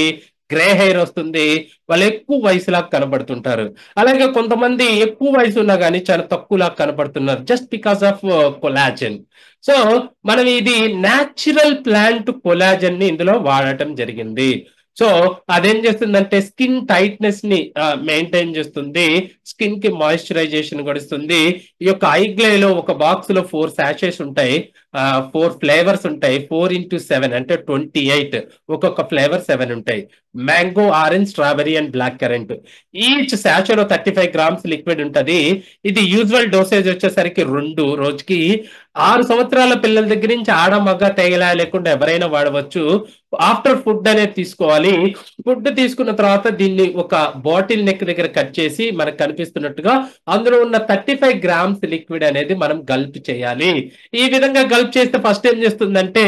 [SPEAKER 1] గ్రే హెయిర్ వస్తుంది, వాళ్ళు ఎక్కువ వయసులాగా కనబడుతుంటారు. అలాగే కొంతమంది ఎక్కువ వయసు ఉన్నా కానీ చాలా తక్కువలాగా కనబడుతున్నారు, just because of collagen. So మనం ఇది న్యాచురల్ ప్లాంట్ కొలాజన్ ని ఇందులో వాడటం జరిగింది. సో అదేం చేస్తుందంటే స్కిన్ టైట్నెస్ ని మెయింటైన్ చేస్తుంది, స్కిన్ కి మాయిశ్చరైజేషన్ కూడా ఇస్తుంది. ఈ యొక్క ఐగ్లేలో ఒక బాక్స్ లో 4 సాషెస్ ఉంటాయి, 4 ఫ్లేవర్స్ ఉంటాయి. 4x7 అంటే 28, ఒక్కొక్క ఫ్లేవర్ 7 ఉంటాయి. Mango, orange, strawberry and black currant. Each సాషేలో 35 గ్రామ్స్ లిక్విడ్ ఉంటది. ఇది యూజువల్ డోసేజ్ వచ్చేసరికి 2 రోజుకి 6 సంవత్సరాల పిల్లల దగ్గర నుంచి ఆడ మగ తేగలా లేకుండా ఎవరైనా వాడవచ్చు. ఆఫ్టర్ ఫుడ్ అనేది తీసుకోవాలి. ఫుడ్ తీసుకున్న తర్వాత దీన్ని ఒక బాటిల్ నెక్ దగ్గర కట్ చేసి మనకు కనిపిస్తున్నట్టుగా అందులో ఉన్న 35 గ్రామ్స్ లిక్విడ్ అనేది మనం గల్ప్ చేయాలి. ఈ విధంగా గల్ప్ చేస్తే ఫస్ట్ ఏం చేస్తుందంటే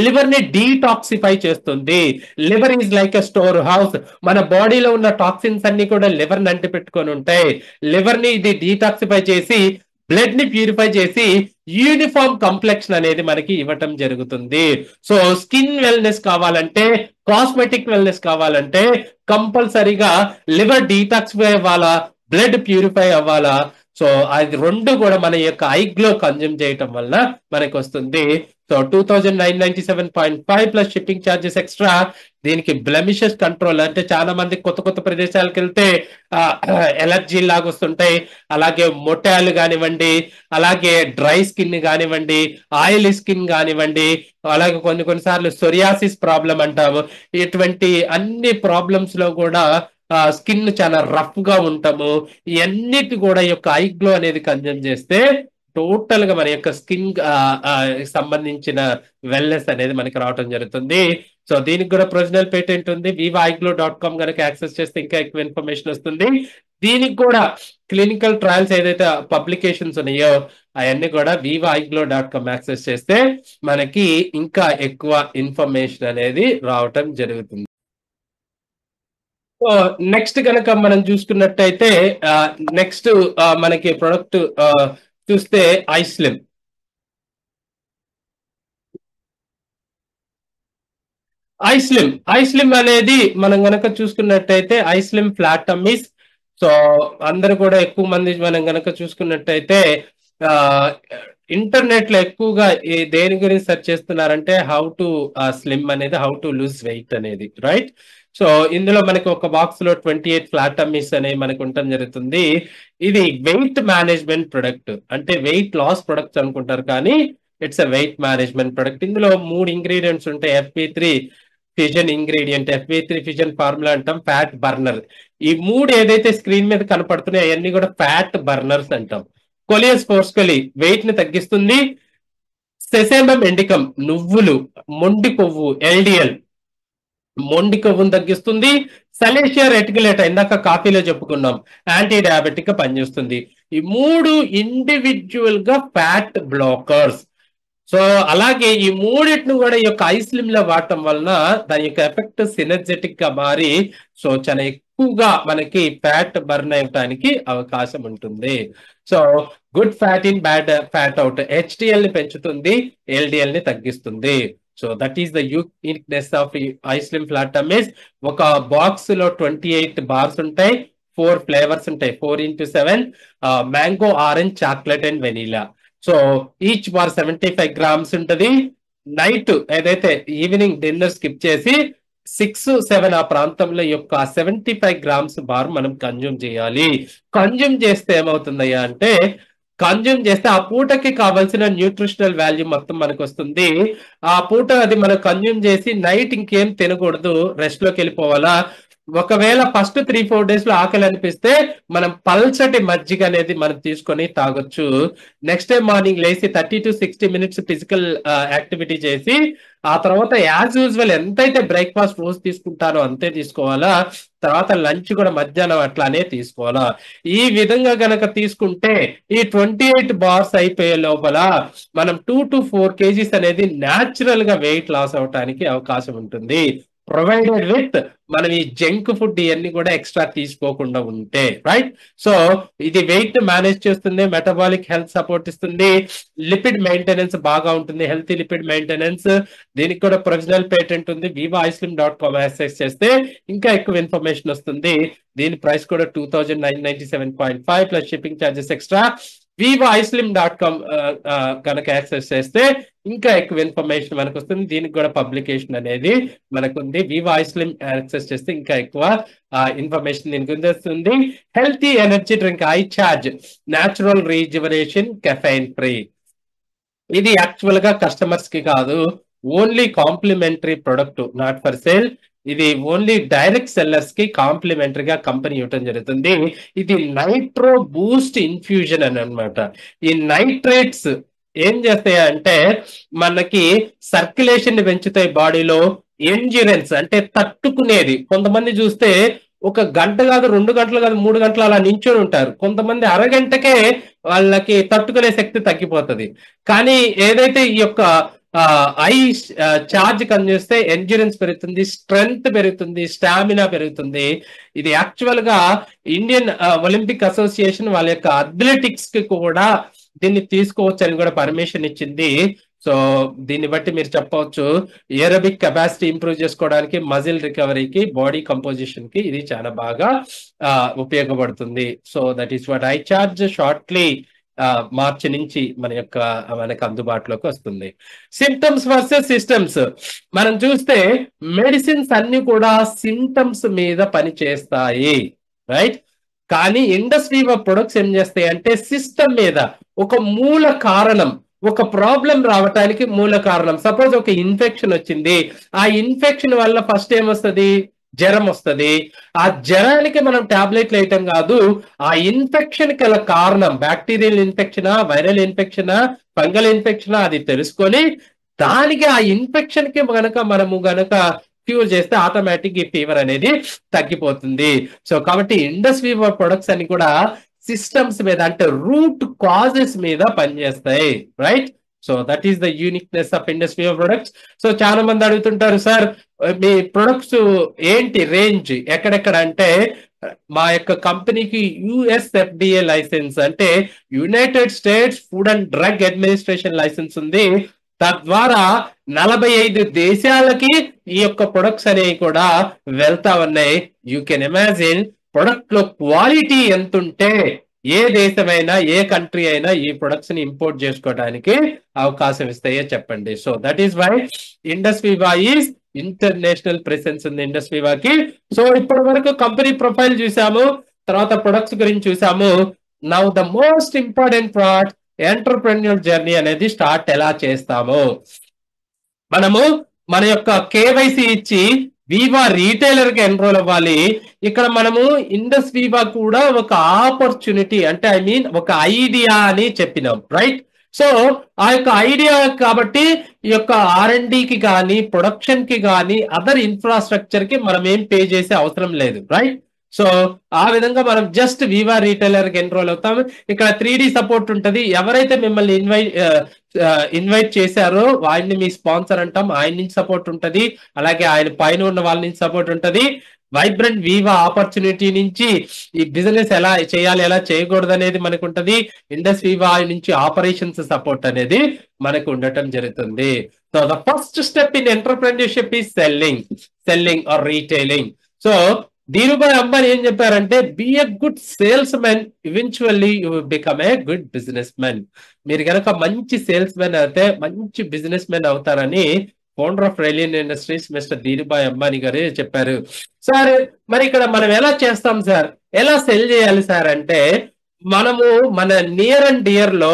[SPEAKER 1] లివర్ ని డీటాక్సిఫై చేస్తుంది. Liver is like a store house. మన బాడీలో ఉన్న టాక్సిన్స్ అన్ని కూడా లివర్ ని అంటి పెట్టుకొని ఉంటాయి. లివర్ ని ఇది డీటాక్సిఫై చేసి బ్లడ్ ని ప్యూరిఫై చేసి యూనిఫామ్ కంప్లెక్షన్ అనేది మనకి ఇవ్వటం జరుగుతుంది. సో స్కిన్ వెల్నెస్ కావాలంటే, కాస్మెటిక్ వెల్నెస్ కావాలంటే కంపల్సరీగా లివర్ డీటాక్సిఫై అవ్వాలా, బ్లడ్ ప్యూరిఫై అవ్వాలా. సో అది 2 కూడా మన యొక్క ఐగ్లో కన్జ్యూమ్ చేయటం వల్ల మనకి వస్తుంది. So 2997.5 plus shipping charges extra. దీనికి బ్లెమిషెస్ కంట్రోల్, అంటే చాలా మంది కొత్త కొత్త ప్రదేశాలకు వెళ్తే ఎలర్జీ లాగా వస్తుంటాయి. అలాగే మొటాలు కానివ్వండి, అలాగే డ్రై స్కిన్ కానివ్వండి, ఆయిల్ స్కిన్ కానివ్వండి, అలాగే కొన్నిసార్లు సొరియాసిస్ ప్రాబ్లం అంటాము. ఇటువంటి అన్ని ప్రాబ్లమ్స్ లో కూడా స్కిన్ చాలా రఫ్ గా ఉంటాము. ఇవన్నిటి కూడా ఈ యొక్క ఐగ్లో అనేది కన్జ్యూమ్ చేస్తే టోటల్ గా మన యొక్క స్కిన్ సంబంధించిన వెల్నెస్ అనేది మనకి రావడం జరుగుతుంది. సో దీనికి కూడా ప్రొవిజనల్ పేటెంట్ ఉంది. vivaiglo.com కనుక యాక్సెస్ చేస్తే ఇంకా ఎక్కువ ఇన్ఫర్మేషన్ వస్తుంది. దీనికి కూడా క్లినికల్ ట్రయల్స్ ఏదైతే పబ్లికేషన్స్ ఉన్నాయో అవన్నీ కూడా vivaiglo.com యాక్సెస్ చేస్తే మనకి ఇంకా ఎక్కువ ఇన్ఫర్మేషన్ అనేది రావటం జరుగుతుంది. సో నెక్స్ట్ కనుక మనం చూసుకున్నట్టయితే నెక్స్ట్ మనకి ప్రొడక్ట్ చూస్తే ఐస్లిమ్. ఐస్లిమ్ అనేది మనం గనక చూసుకున్నట్టయితే ఐస్లిమ్ ఫ్లాట్ టమ్మీస్. సో అందరు కూడా ఎక్కువ మంది మనం గనక చూసుకున్నట్టయితే ఇంటర్నెట్ లో ఎక్కువగా దేని గురించి సెర్చ్ చేస్తున్నారంటే హౌ టు స్లిమ్ అనేది, హౌ టు లూజ్ వెయిట్ అనేది, రైట్? సో ఇందులో మనకి ఒక బాక్స్ లో 28 ఫ్లాట్ టమ్మీస్ అనేవి మనకు ఉండటం జరుగుతుంది. ఇది వెయిట్ మేనేజ్మెంట్ ప్రొడక్ట్, అంటే వెయిట్ లాస్ ప్రొడక్ట్స్ అనుకుంటారు కానీ it's a weight management product. ఇందులో 3 ఇంగ్రీడియంట్స్ ఉంటాయి. FP3 fission ingredient, FP3 fission formula అంటాం, ఫ్యాట్ బర్నర్. ఈ 3 ఏదైతే స్క్రీన్ మీద కనపడుతున్నాయో అవన్నీ కూడా ఫ్యాట్ బర్నర్స్ అంటాం. కొలియస్ ఫోర్స్కలి వెయిట్ ని తగ్గిస్తుంది. సెసేమమ్ ఇండికమ్ నువ్వులు, మొండి కొవ్వు LDL మొండి కొవ్వును తగ్గిస్తుంది. సలేషియా రెటికులేటా ఇందాక కాఫీలో చెప్పుకున్నాం, యాంటీ డయాబెటిక్ గా పనిచేస్తుంది. ఈ 3 ఇండివిజువల్ గా ఫ్యాట్ బ్లాకర్స్. సో అలాగే ఈ 3టిని కూడా ఈ యొక్క ఐస్లిమ్ లో వాడటం వలన దాని యొక్క ఎఫెక్ట్ సినర్జెటిక్ గా మారి సో చాలా ఎక్కువగా మనకి ఫ్యాట్ బర్న్ అవ్వడానికి అవకాశం ఉంటుంది. So good fat in, bad fat out. HDL ని పెంచుతుంది, LDL ని తగ్గిస్తుంది. So that is the uniqueness of I slim flat tummies. ఒక బాక్స్ లో 28 బార్స్ ఉంటాయి, 4 ఫ్లేవర్స్ ఉంటాయి, 4x7, mango, orange, chocolate and vanilla. So each bar 75 grams ఉంటది. Night ఏదైతే ఈవినింగ్ డిన్నర్ స్కిప్ చేసి 6-7 ఆ ప్రాంతంలో యొక్క 75 గ్రామ్స్ బార్ మనం కన్జ్యూమ్ చేయాలి. కన్జ్యూమ్ చేస్తే ఏమవుతుందయ్యా అంటే కన్జ్యూమ్ చేస్తే ఆ పూటకి కావాల్సిన న్యూట్రిషనల్ వాల్యూ మొత్తం మనకు వస్తుంది. ఆ పూట అది మనం కన్జ్యూమ్ చేసి నైట్ ఇంకేం తినకూడదు, రెస్ట్ లోకి వెళ్ళిపోవాలా. ఒకవేళ ఫస్ట్ 3-4 డేస్ లో ఆకలి అనిపిస్తే మనం పల్చటి మజ్జిగ అనేది మనం తీసుకొని తాగొచ్చు. నెక్స్ట్ డే మార్నింగ్ లేచి 30-60 మినిట్స్ ఫిజికల్ యాక్టివిటీ చేసి ఆ తర్వాత యాజ్ యూజువల్ ఎంతైతే బ్రేక్ఫాస్ట్ రోజు తీసుకుంటారో అంతే తీసుకోవాలా. తర్వాత లంచ్ కూడా మధ్యాహ్నం అట్లానే తీసుకోవాలా. ఈ విధంగా గనక తీసుకుంటే ఈ 28 బార్స్ అయిపోయే లోపల మనం 2-4 kgs అనేది న్యాచురల్ గా వెయిట్ లాస్ అవడానికి అవకాశం ఉంటుంది, ప్రొవైడెడ్ విత్ మనం ఈ జంక్ ఫుడ్ ఇవన్నీ కూడా ఎక్స్ట్రా తీసుకోకుండా ఉంటే, రైట్. సో ఇది వెయిట్ మేనేజ్ చేస్తుంది, మెటబాలిక్ హెల్త్ సపోర్ట్ ఇస్తుంది, లిపిడ్ మెయింటెనెన్స్ బాగా ఉంటుంది, హెల్తీ లిపిడ్ మెయింటెనెన్స్. దీనికి కూడా ప్రొవిజనల్ పేటెంట్ ఉంది. vivaislim.com యాక్సెస్ చేస్తే ఇంకా ఎక్కువ ఇన్ఫర్మేషన్ వస్తుంది. దీని ప్రైస్ కూడా 2997.5 plus shipping charges extra. vivaislim.com కనుక యాక్సెస్ చేస్తే ఇంకా ఎక్కువ ఇన్ఫర్మేషన్ మనకు వస్తుంది. దీనికి కూడా పబ్లికేషన్ అనేది మనకు ఉంది. vivaislim యాక్సెస్ చేస్తే ఇంకా ఎక్కువ ఇన్ఫర్మేషన్ దీని గురించి వస్తుంది. Healthy energy drink I charge natural rejuvenation caffeine free. ఇది యాక్చువల్ గా కస్టమర్స్ కి కాదు, only complimentary product, not for sale. ఇది ఓన్లీ డైరెక్ట్ సెల్లర్స్ కి కాంప్లిమెంటరీగా కంపెనీ ఇవ్వటం జరుగుతుంది. ఇది నైట్రో బూస్ట్ ఇన్ఫ్యూజన్ అని అనమాట. ఈ నైట్రేట్స్ ఏం చేస్తాయంటే మనకి సర్క్యులేషన్ ని పెంచుతాయి బాడీలో. ఎండ్యూరెన్స్ అంటే తట్టుకునేది. కొంతమంది చూస్తే ఒక గంట కాదు, 2 గంటలు కాదు, 3 గంటలు అలా నించొని ఉంటారు. కొంతమంది అరగంటకే వాళ్ళకి తట్టుకునే శక్తి తగ్గిపోతుంది. కానీ ఏదైతే ఈ యొక్క ఐ చార్జ్ చేస్తే ఎండ్యూరెన్స్ పెరుగుతుంది, స్ట్రెంగ్త్ పెరుగుతుంది, స్టామినా పెరుగుతుంది. ఇది యాక్చువల్ గా ఇండియన్ ఒలింపిక్ అసోసియేషన్ వాళ్ళ యొక్క అథ్లెటిక్స్ కి కూడా దీన్ని తీసుకోవచ్చు అని కూడా పర్మిషన్ ఇచ్చింది. సో దీన్ని బట్టి మీరు చెప్పవచ్చు ఏరోబిక్ కెపాసిటీ ఇంప్రూవ్ చేసుకోవడానికి, మజిల్ రికవరీకి, బాడీ కంపోజిషన్ కి ఇది చాలా బాగా ఉపయోగపడుతుంది. So that is what I charge. Shortly మార్చి నుంచి మనకు అందుబాటులోకి వస్తుంది. సిమ్టమ్స్ వర్సెస్ సిస్టమ్స్ మనం చూస్తే మెడిసిన్స్ అన్ని కూడా సిమ్టమ్స్ మీద పనిచేస్తాయి, రైట్. కానీ ఇండస్ట్రీ ప్రొడక్ట్స్ ఏం చేస్తాయి అంటే సిస్టమ్ మీద, ఒక మూల కారణం, ఒక ప్రాబ్లం రావటానికి మూల కారణం. సపోజ్ ఒక ఇన్ఫెక్షన్ వచ్చింది, ఆ ఇన్ఫెక్షన్ వల్ల ఫస్ట్ ఏమొస్తుంది, జ్వరం వస్తుంది. ఆ జ్వరానికి మనం టాబ్లెట్లు వేయటం కాదు, ఆ ఇన్ఫెక్షన్ గల కారణం బ్యాక్టీరియల్ ఇన్ఫెక్షనా, వైరల్ ఇన్ఫెక్షనా, ఫంగల్ ఇన్ఫెక్షనా అది తెలుసుకొని దానికి ఆ ఇన్ఫెక్షన్ కి మనము గనక క్యూర్ చేస్తే ఆటోమేటిక్ ఈ ఫీవర్ అనేది తగ్గిపోతుంది. సో కాబట్టి ఇండస్ట్రీ ప్రొడక్ట్స్ అని కూడా సిస్టమ్స్ మీద అంటే రూట్ కాజెస్ మీద పనిచేస్తాయి, right. So that is the uniqueness of industry products. So చాలా మంది అడుగుతుంటారు, సార్ మీ ప్రొడక్ట్స్ ఏంటి రేంజ్ ఎక్కడెక్కడ అంటే మా యొక్క కంపెనీకి యుఎస్ఎఫ్డిఏ లైసెన్స్ అంటే United States food and drug administration license ఉంది. తద్వారా 45 దేశాలకి ఈ యొక్క ప్రొడక్ట్స్ అనేవి కూడా వెళ్తా ఉన్నాయి. యూ కెన్ ఇమాజిన్ ప్రొడక్ట్ లో క్వాలిటీ ఎంత ఉంటే ఏ దేశమైనా, ఏ కంట్రీ అయినా ఈ ప్రొడక్ట్స్ ని ఇంపోర్ట్ చేసుకోవడానికి అవకాశం ఇస్తాయో చెప్పండి. So that is why Indus Viva is international presence ఉంది ఇండస్ వివాకి. సో ఇప్పటి వరకు కంపెనీ ప్రొఫైల్ చూసాము, తర్వాత ప్రొడక్ట్స్ గురించి చూసాము. Now the most important part, entrepreneur journey అనేది స్టార్ట్ ఎలా చేస్తాము. మనము మన యొక్క కేవైసీ ఇచ్చి వివా రీటైలర్ కి ఎన్రోల్ అవ్వాలి. ఇక్కడ మనము ఇండస్ వివా కూడా ఒక ఆపర్చునిటీ అంటే ఐ మీన్ ఒక ఐడియా అని చెప్పినాం, రైట్. సో ఆ యొక్క ఐడియా కాబట్టి ఈ యొక్క R&Dకి కానీ, ప్రొడక్షన్ కి కానీ, అదర్ ఇన్ఫ్రాస్ట్రక్చర్ కి మనం ఏం పే చేసే అవసరం లేదు, రైట్. సో ఆ విధంగా మనం జస్ట్ వివా రీటైలర్ కి ఎన్రోల్ అవుతాం. ఇక్కడ 3D సపోర్ట్ ఉంటుంది. ఎవరైతే మిమ్మల్ని ఇన్వైట్ చేశారో ఆయన్ని మీ స్పాన్సర్ అంటాం, ఆయన నుంచి సపోర్ట్ ఉంటుంది. అలాగే ఆయన పైన ఉన్న వాళ్ళ నుంచి సపోర్ట్ ఉంటుంది. వైబ్రెంట్ వివా ఆపర్చునిటీ నుంచి ఈ బిజినెస్ ఎలా చేయాలి, ఎలా చేయకూడదు అనేది మనకు ఉంటుంది. ఇండస్ వివా నుంచి ఆపరేషన్స్ సపోర్ట్ అనేది మనకు ఉండటం జరుగుతుంది. So the first step in entrepreneurship is selling or retailing. So Dhirubhai Ambani ఏం చెప్పారంటే, be a good sales men, eventually you become a good business men. మీరు కనుక మంచి సేల్స్ మెన్ అయితే మంచి బిజినెస్ మెన్ అవుతారని founder of Reliance Industries mister Dhirubhai Ambani గారు చెప్పారు. సార్ మరి ఇక్కడ మనం ఎలా చేస్తాం సార్, ఎలా సెల్ చేయాలి సార్ అంటే, మనము మన నియర్ అండ్ డియర్ లో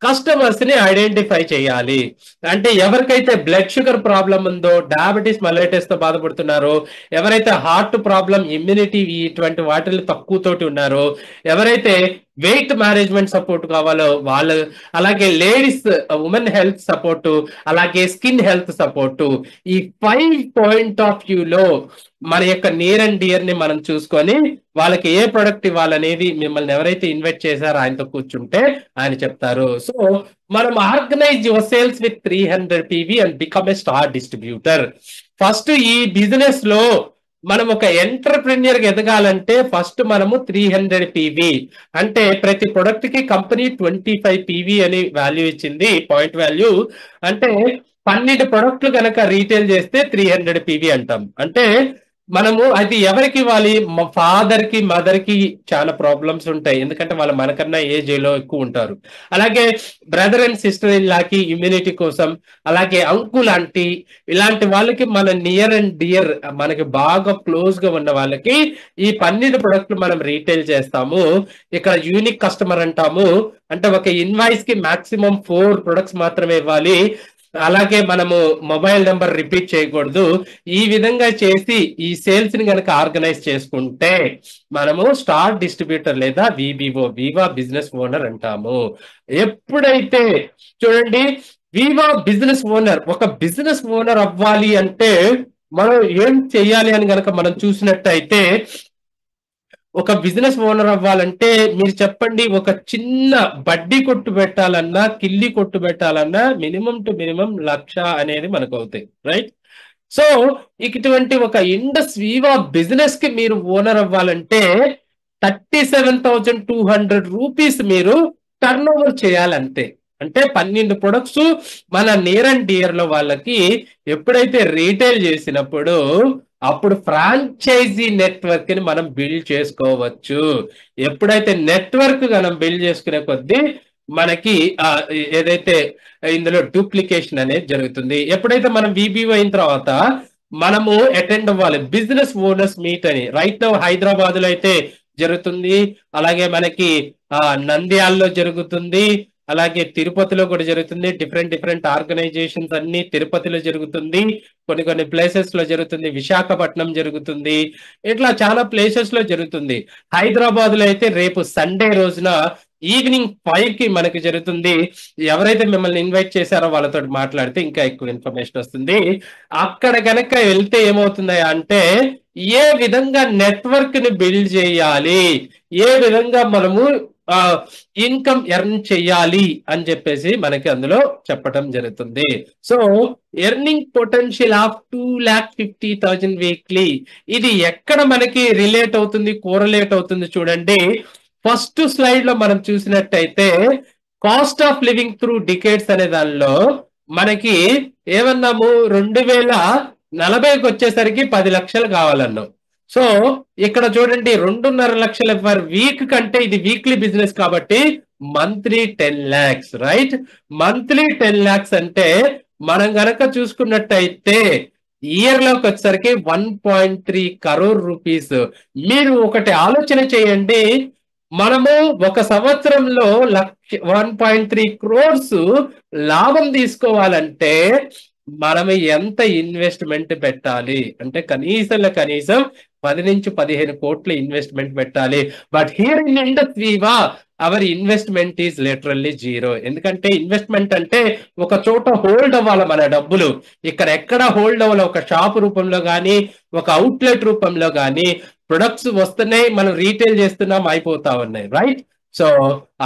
[SPEAKER 1] కస్టమర్స్ ని ఐడెంటిఫై చేయాలి. అంటే ఎవరికైతే బ్లడ్ షుగర్ ప్రాబ్లం ఉందో, డయాబెటీస్ మెలైటిస్ తో బాధపడుతున్నారో, ఎవరైతే హార్ట్ ప్రాబ్లం, ఇమ్యూనిటీ ఇటువంటి వాటిలో తక్కువతోటి ఉన్నారో, ఎవరైతే వెయిట్ మేనేజ్మెంట్ సపోర్ట్ కావాలో వాళ్ళు, అలాగే లేడీస్ ఉమెన్ హెల్త్ సపోర్టు, అలాగే స్కిన్ హెల్త్ సపోర్టు, ఈ 5 పాయింట్ ఆఫ్ వ్యూలో మన యొక్క నియర్ అండ్ డియర్ ని మనం చూసుకొని వాళ్ళకి ఏ ప్రొడక్ట్ ఇవ్వాలనేది మిమ్మల్ని ఎవరైతే ఇన్వైట్ చేశారో ఆయనతో కూర్చుంటే ఆయన చెప్తారు. సో మనం organise your sales with 300 PV and become a star distributor. First ఈ బిజినెస్ లో మనం ఒక ఎంటర్ప్రెన్యూర్ ఎదగాలంటే ఫస్ట్ మనము 300 PV అంటే ప్రతి ప్రొడక్ట్ కి కంపెనీ 25 PV అని వాల్యూ ఇచ్చింది, పాయింట్ వాల్యూ. అంటే 12 ప్రొడక్ట్లు కనుక రీటైల్ చేస్తే 300 PV అంటాం. అంటే మనము అది ఎవరికి ఇవ్వాలి? మా ఫాదర్ కి మదర్ కి చాలా ప్రాబ్లమ్స్ ఉంటాయి, ఎందుకంటే వాళ్ళు మనకన్నా ఏజ్ లో ఎక్కువ ఉంటారు. అలాగే బ్రదర్ అండ్ సిస్టర్ ఇలాకి ఇమ్యూనిటీ కోసం, అలాగే అంకుల్ ఆంటీ ఇలాంటి వాళ్ళకి మన నియర్ అండ్ డియర్ మనకి బాగా క్లోజ్ గా ఉన్న వాళ్ళకి ఈ 12 ప్రొడక్ట్లు మనం రీటైల్ చేస్తాము. ఇక్కడ యూనిక్ కస్టమర్ అంటాము. అంటే ఒక ఇన్వాయిస్ కి మాక్సిమం 4 ప్రొడక్ట్స్ మాత్రమే ఇవ్వాలి. అలాగే మనము మొబైల్ నెంబర్ రిపీట్ చేయకూడదు. ఈ విధంగా చేసి ఈ సేల్స్ ని కనుక ఆర్గనైజ్ చేసుకుంటే మనము స్టార్ డిస్ట్రిబ్యూటర్ లేదా విబిఓ, వివా బిజినెస్ ఓనర్ అంటాము. ఎప్పుడైతే చూడండి వివా బిజినెస్ ఓనర్, ఒక బిజినెస్ ఓనర్ అవ్వాలి అంటే మనం ఏం చెయ్యాలి అని కనుక మనం చూసినట్టయితే, ఒక బిజినెస్ ఓనర్ అవ్వాలంటే మీరు చెప్పండి, ఒక చిన్న బడ్డీ కొట్టు పెట్టాలన్నా, కిల్లి కొట్టు పెట్టాలన్నా మినిమం టు మినిమం 1,00,000 అనేది మనకు అవుతాయి, రైట్? సో ఇటువంటి ఒక ఇండస్ వివా బిజినెస్ కి మీరు ఓనర్ అవ్వాలంటే 37,200 రూపీస్ మీరు టర్న్ ఓవర్ చేయాలంతే. అంటే 12 ప్రొడక్ట్స్ మన నియర్ అండ్ డియర్ లో వాళ్ళకి ఎప్పుడైతే రీటైల్ చేసినప్పుడు అప్పుడు ఫ్రాంచైజీ నెట్వర్క్ ని మనం బిల్డ్ చేసుకోవచ్చు. ఎప్పుడైతే నెట్వర్క్ మనం బిల్డ్ చేసుకునే కొద్దీ మనకి ఏదైతే ఇందులో డూప్లికేషన్ అనేది జరుగుతుంది. ఎప్పుడైతే మనం విబిఓ అయిన తర్వాత మనము అటెండ్ అవ్వాలి బిజినెస్ ఓనర్స్ మీట్ అని. రైట్ నౌ హైదరాబాద్ లో అయితే జరుగుతుంది, అలాగే మనకి నంద్యాలలో జరుగుతుంది, అలాగే తిరుపతిలో కూడా జరుగుతుంది. డిఫరెంట్ ఆర్గనైజేషన్స్ అన్ని తిరుపతిలో జరుగుతుంది, కొన్ని ప్లేసెస్ లో జరుగుతుంది, విశాఖపట్నం జరుగుతుంది, ఇట్లా చాలా ప్లేసెస్ లో జరుగుతుంది. హైదరాబాద్ లో అయితే రేపు సండే రోజున ఈవినింగ్ 5 కి మనకి జరుగుతుంది. ఎవరైతే మిమ్మల్ని ఇన్వైట్ చేశారో వాళ్ళతో మాట్లాడితే ఇంకా ఎక్కువ ఇన్ఫర్మేషన్ వస్తుంది. అక్కడ కనుక వెళ్తే ఏమవుతుంది అంటే ఏ విధంగా నెట్వర్క్ ని బిల్డ్ చేయాలి, ఏ విధంగా మనము ఇన్కమ్ ఎర్న్ చెయ్యాలి అని చెప్పేసి మనకి అందులో చెప్పడం జరుగుతుంది. So earning potential of 2,50,000 weekly, ఇది ఎక్కడ మనకి రిలేట్ అవుతుంది, కోరలేట్ అవుతుంది చూడండి. ఫస్ట్ స్లైడ్ లో మనం చూసినట్టయితే cost of living through decades అనే దానిలో మనకి ఏమన్నాము, 2040కి వచ్చేసరికి 10 లక్షలు కావాలన్నాం. సో ఇక్కడ చూడండి 2.5 లక్షల పర్ వీక్ కంటే ఇది వీక్లీ బిజినెస్ కాబట్టి monthly 10 lakhs, right? Monthly 10 lakhs అంటే మనం గనక చూసుకున్నట్టయితే ఇయర్ లోకి వచ్చేసరికి 1.3 crore రూపీస్. మీరు ఒకటి ఆలోచన చేయండి, మనము ఒక సంవత్సరంలో 1.3 crores లాభం తీసుకోవాలంటే మనం ఎంత ఇన్వెస్ట్మెంట్ పెట్టాలి అంటే కనీసం 10 నుంచి 15 కోట్ల ఇన్వెస్ట్మెంట్ పెట్టాలి. But here in Indus Viva our investment is literally zero. ఎందుకంటే ఇన్వెస్ట్మెంట్ అంటే ఒక చోట హోల్డ్ అవ్వాలి మన డబ్బులు. ఇక్కడ ఎక్కడ హోల్డ్ అవ్వాలి, ఒక షాప్ రూపంలో కానీ, ఒక అవుట్లెట్ రూపంలో కానీ ప్రొడక్ట్స్ వస్తున్నాయి, మనం రీటైల్ చేస్తున్నాం, అయిపోతా ఉన్నాయి, రైట్? సో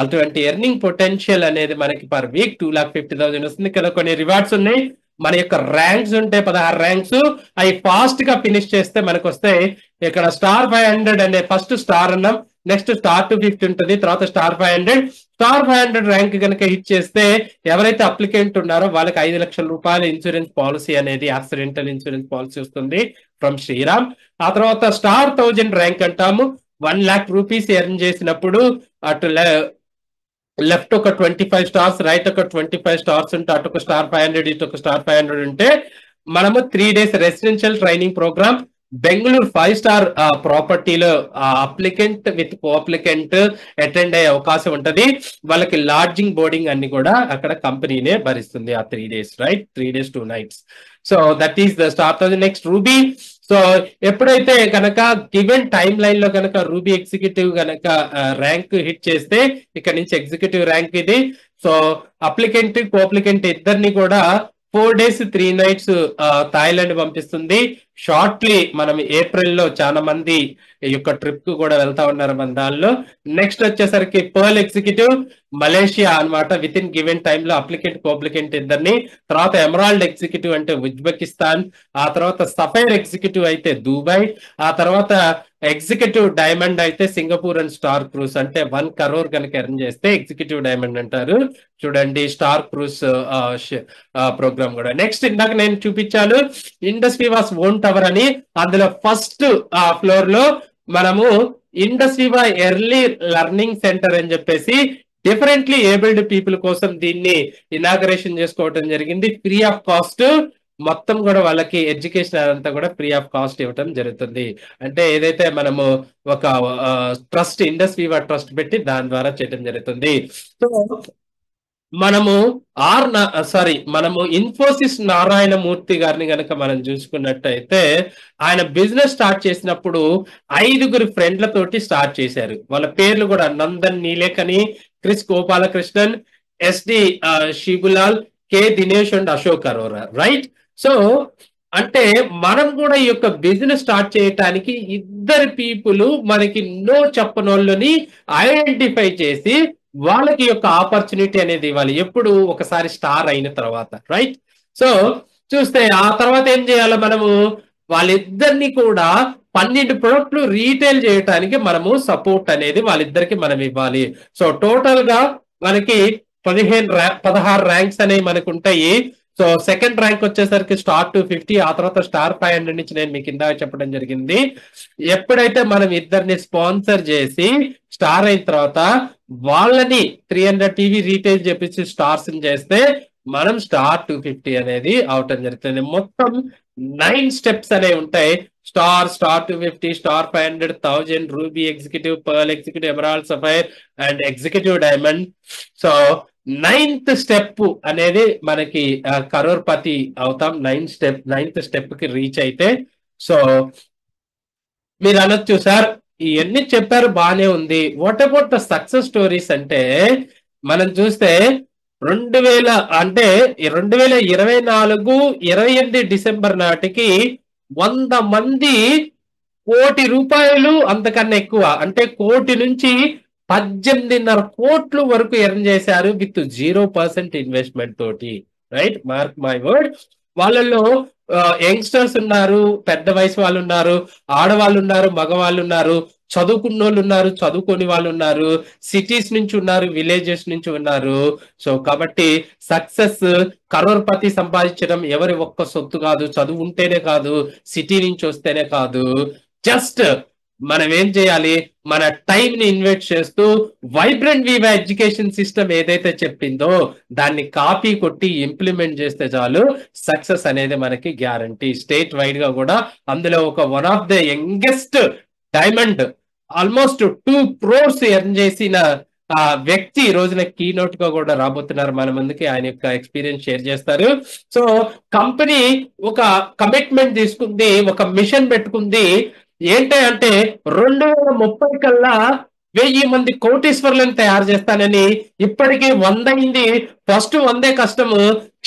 [SPEAKER 1] అటువంటి ఎర్నింగ్ పొటెన్షియల్ అనేది మనకి పర్ వీక్ 2,50,000 వస్తుంది. ఇక్కడ కొన్ని రివార్డ్స్ ఉన్నాయి, మన యొక్క ర్యాంక్స్ ఉంటాయి, 16 ర్యాంక్స్. అవి ఫాస్ట్ గా ఫినిష్ చేస్తే మనకు వస్తాయి. ఇక్కడ స్టార్ 500 అనే ఫస్ట్ స్టార్ అన్నాం, నెక్స్ట్ స్టార్ 250 ఉంటుంది, తర్వాత స్టార్ 500 ర్యాంక్ కనుక హిట్ చేస్తే ఎవరైతే అప్లికెంట్ ఉన్నారో వాళ్ళకి 5 లక్షల రూపాయల ఇన్సూరెన్స్ పాలసీ అనేది, యాక్సిడెంటల్ ఇన్సూరెన్స్ పాలసీ వస్తుంది ఫ్రమ్ శ్రీరామ్. ఆ తర్వాత స్టార్ 1000 ర్యాంక్ అంటాము, 1 lakh రూపీస్ ఎర్న్ చేసినప్పుడు అటు లెఫ్ట్ ఒక 25 స్టార్స్, రైట్ ఒక 25 స్టార్స్ ఉంటే అటు ఒక స్టార్ 500, ఇటు ఒక స్టార్ 500 ఉంటే మనము 3 days residential training programme Bengaluru 5 star ప్రాపర్టీలో అప్లికెంట్ విత్ కోఅప్లికెంట్ అటెండ్ అయ్యే అవకాశం ఉంటది. వాళ్ళకి లాడ్జింగ్ బోర్డింగ్ అన్ని కూడా అక్కడ కంపెనీనే భరిస్తుంది ఆ 3 days, right? 3 days 2 nights. So that is the start. Next ruby. So ఎప్పుడైతే కనుక గివెన్ టైం లైన్ లో కనుక రూబీ ఎగ్జిక్యూటివ్ కనుక ర్యాంక్ హిట్ చేస్తే ఇక్కడ నుంచి ఎగ్జిక్యూటివ్ ర్యాంక్ ఇది. సో అప్లికెంట్ కోఅప్లికెంట్ ఇద్దరిని కూడా 4 days 3 nights థాయిలాండ్ పంపిస్తుంది. షార్ట్లీ మనం ఏప్రిల్లో చాలా మంది ఈ యొక్క ట్రిప్ కు కూడా వెళ్తా ఉన్నారు మన దానిలో. నెక్స్ట్ వచ్చేసరికి పర్ల్ ఎగ్జిక్యూటివ్ మలేషియా అన్నమాట. విత్ ఇన్ గివెన్ టైమ్ లో అప్లికెంట్ కోఅప్లికెంట్ ఇద్దరిని. తర్వాత ఎమరాల్డ్ ఎగ్జిక్యూటివ్ అంటే ఉజ్బెకిస్తాన్. ఆ తర్వాత సఫైర్ ఎగ్జిక్యూటివ్ అయితే దుబాయ్. ఆ తర్వాత ఎగ్జిక్యూటివ్ డైమండ్ అయితే సింగపూర్ అండ్ స్టార్ క్రూజ్. అంటే 1 crore కనుక ఎర్న్ చేస్తే ఎగ్జిక్యూటివ్ డైమండ్ అంటారు. చూడండి స్టార్ క్రూజ్ ప్రోగ్రామ్ కూడా. నెక్స్ట్ ఇందాక నేను చూపించాను ఇండస్ వివాస్ ఓన్ టవర్ అని. అందులో ఫస్ట్ ఫ్లోర్ లో మనము ఇండస్ వివా ఎర్లీ లెర్నింగ్ సెంటర్ అని చెప్పేసి డిఫరెంట్లీ ఏబుల్డ్ పీపుల్ కోసం దీన్ని ఇనాగరేషన్ చేసుకోవడం జరిగింది. ఫ్రీ ఆఫ్ కాస్ట్ మొత్తం కూడా వాళ్ళకి ఎడ్యుకేషన్ అంతా కూడా ఫ్రీ ఆఫ్ కాస్ట్ ఇవ్వటం జరుగుతుంది. అంటే ఏదైతే మనము ఒక ట్రస్ట్ ఇండస్ వివా ట్రస్ట్ పెట్టి దాని ద్వారా చేయడం జరుగుతుంది. సో మనము మనము ఇన్ఫోసిస్ నారాయణమూర్తి గారిని కనుక మనం చూసుకున్నట్టయితే ఆయన బిజినెస్ స్టార్ట్ చేసినప్పుడు 5 ఫ్రెండ్లతోటి స్టార్ట్ చేశారు. వాళ్ళ పేర్లు కూడా Nandan Nilekani, Kris Gopalakrishnan, S D Shibulal, K Dinesh and Ashok Arora, right? So అంటే మనం కూడా ఈ యొక్క బిజినెస్ స్టార్ట్ చేయటానికి 2 పీపుల్ మనకి నో చెప్పనోళ్ళని ఐడెంటిఫై చేసి వాళ్ళకి యొక్క ఆపర్చునిటీ అనేది ఇవ్వాలి ఎప్పుడు ఒకసారి స్టార్ అయిన తర్వాత, రైట్? సో చూస్తే ఆ తర్వాత ఏం చేయాలి మనము? వాళ్ళిద్దరిని కూడా 12 ప్రొడక్ట్లు రీటైల్ చేయటానికి మనము సపోర్ట్ అనేది వాళ్ళిద్దరికి మనం ఇవ్వాలి. సో టోటల్ గా మనకి 16 ర్యాంక్స్ అనేవి మనకు ఉంటాయి. సో సెకండ్ ర్యాంక్ వచ్చేసరికి స్టార్ 250, ఆ తర్వాత స్టార్ 500 నుంచి నేను మీకు ఇందాక చెప్పడం జరిగింది. ఎప్పుడైతే మనం ఇద్దరిని స్పాన్సర్ చేసి స్టార్ అయిన తర్వాత వాళ్ళని 300 టీవీ రీటైల్ చేపించి స్టార్స్ చేస్తే మనం స్టార్ 250 అనేది అవటం జరుగుతుంది. మొత్తం 9 steps అనేవి ఉంటాయి. Star 250, star 500, 1000, ruby executive, pearl executive, emerald, sapphire and executive diamond. So 9th step అనేది మనకి కరోర్పతి అవుతాం. 9th స్టెప్ కి రీచ్ అయితే. సో మీరు అనొచ్చు సార్ ఇవన్నీ చెప్పారు బానే ఉంది, what about the success stories అంటే మనం చూస్తే 2024 డిసెంబర్ నాటికి 100 మంది ₹1,00,00,000 అంతకన్నా ఎక్కువ అంటే 1,00,00,000 నుంచి 18.5 కోట్లు వరకు ఎర్న్ చేశారు విత్ 0% ఇన్వెస్ట్మెంట్ తోటి, రైట్? Mark my word. వాళ్ళల్లో యంగ్స్టర్స్ ఉన్నారు, పెద్ద వయసు వాళ్ళు ఉన్నారు, ఆడవాళ్ళు ఉన్నారు, మగవాళ్ళు ఉన్నారు, చదువుకున్న వాళ్ళు ఉన్నారు, చదువుకోని వాళ్ళు ఉన్నారు, సిటీస్ నుంచి ఉన్నారు, విలేజెస్ నుంచి ఉన్నారు. సో కాబట్టి సక్సెస్ కరోర్పతి సంపాదించడం ఎవరి ఒక్క సొత్తు కాదు, చదువు ఉంటేనే కాదు, సిటీ నుంచి వస్తేనే కాదు. జస్ట్ మనం ఏం చేయాలి? మన టైం ని ఇన్వెస్ట్ చేస్తూ వైబ్రెంట్ వివా ఎడ్యుకేషన్ సిస్టమ్ ఏదైతే చెప్పిందో దాన్ని కాపీ కొట్టి ఇంప్లిమెంట్ చేస్తే చాలు సక్సెస్ అనేది మనకి గ్యారంటీ. స్టేట్ వైడ్ గా కూడా అందులో ఒక one of the youngest diamond almost 2 crores earn చేసిన వ్యక్తి ఈ రోజున కీనోట్ గా కూడా రాబోతున్నారు మన ముందుకి. ఆయన యొక్క ఎక్స్పీరియన్స్ షేర్ చేస్తారు. సో కంపెనీ ఒక కమిట్మెంట్ తీసుకుంది, ఒక మిషన్ పెట్టుకుంది. ఏంటంటే 2030 కల్లా 1000 మంది కోటీశ్వర్లను తయారు చేస్తానని. ఇప్పటికీ 100 అయింది. ఫస్ట్ 100 కష్టము.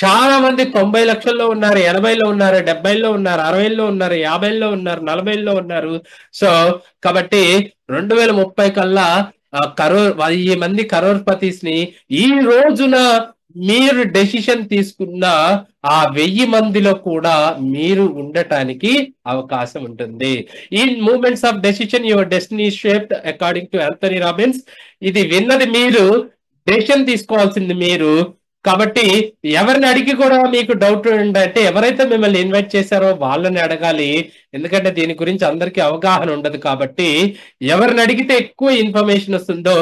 [SPEAKER 1] చాలా మంది 90 లక్షల్లో ఉన్నారు, 80లో ఉన్నారు, 70లో ఉన్నారు, 60లో ఉన్నారు, 50లో ఉన్నారు, 40లో ఉన్నారు. సో కాబట్టి 2030 కల్లా 1000 మంది కరోర్పతిస్ ని ఈ రోజున మీరు డెసిషన్ తీసుకున్న ఆ 1000 మందిలో కూడా మీరు ఉండటానికి అవకాశం ఉంటుంది. In moments of decision your destiny shaped according to Anthony Robbins. ఇది విన్నది మీరు, డెసిషన్ తీసుకోవాల్సింది మీరు. కాబట్టి ఎవరిని అడిగి కూడా మీకు డౌట్ ఏంటంటే ఎవరైతే మిమ్మల్ని ఇన్వైట్ చేశారో వాళ్ళని అడగాలి. ఎందుకంటే దీని గురించి అందరికీ అవగాహన ఉండదు. కాబట్టి ఎవరిని అడిగితే ఎక్కువ ఇన్ఫర్మేషన్ వస్తుందో,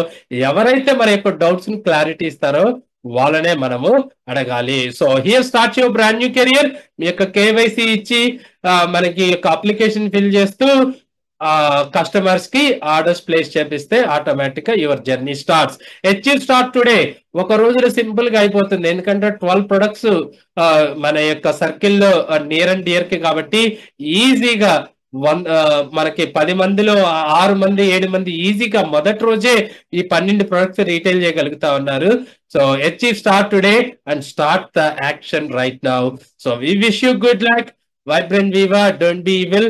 [SPEAKER 1] ఎవరైతే మన యొక్క డౌట్స్ ని క్లారిటీ ఇస్తారో వాళ్ళనే మనము అడగాలి. So here start your brand new career. మీ యొక్క కేవైసీ ఇచ్చి మనకి యొక్క అప్లికేషన్ ఫిల్ చేస్తూ కస్టమర్స్ కి ఆర్డర్స్ ప్లేస్ చేపిస్తే ఆటోమేటిక్ గా your journey starts. Achieve start today. ఒక రోజులో సింపుల్ గా అయిపోతుంది, ఎందుకంటే 12 ప్రొడక్ట్స్ మన యొక్క సర్కిల్లో నియర్ అండ్ డియర్ కి కాబట్టి ఈజీగా మనకి 10 మందిలో 6 మంది 7 మంది ఈజీగా మొదటి రోజే ఈ 12 ప్రొడక్ట్స్ రీటైల్ చేయగలుగుతా ఉన్నారు. So achieve start today and start the action right now. So we wish you good luck. Vibrant Viva, don't be evil.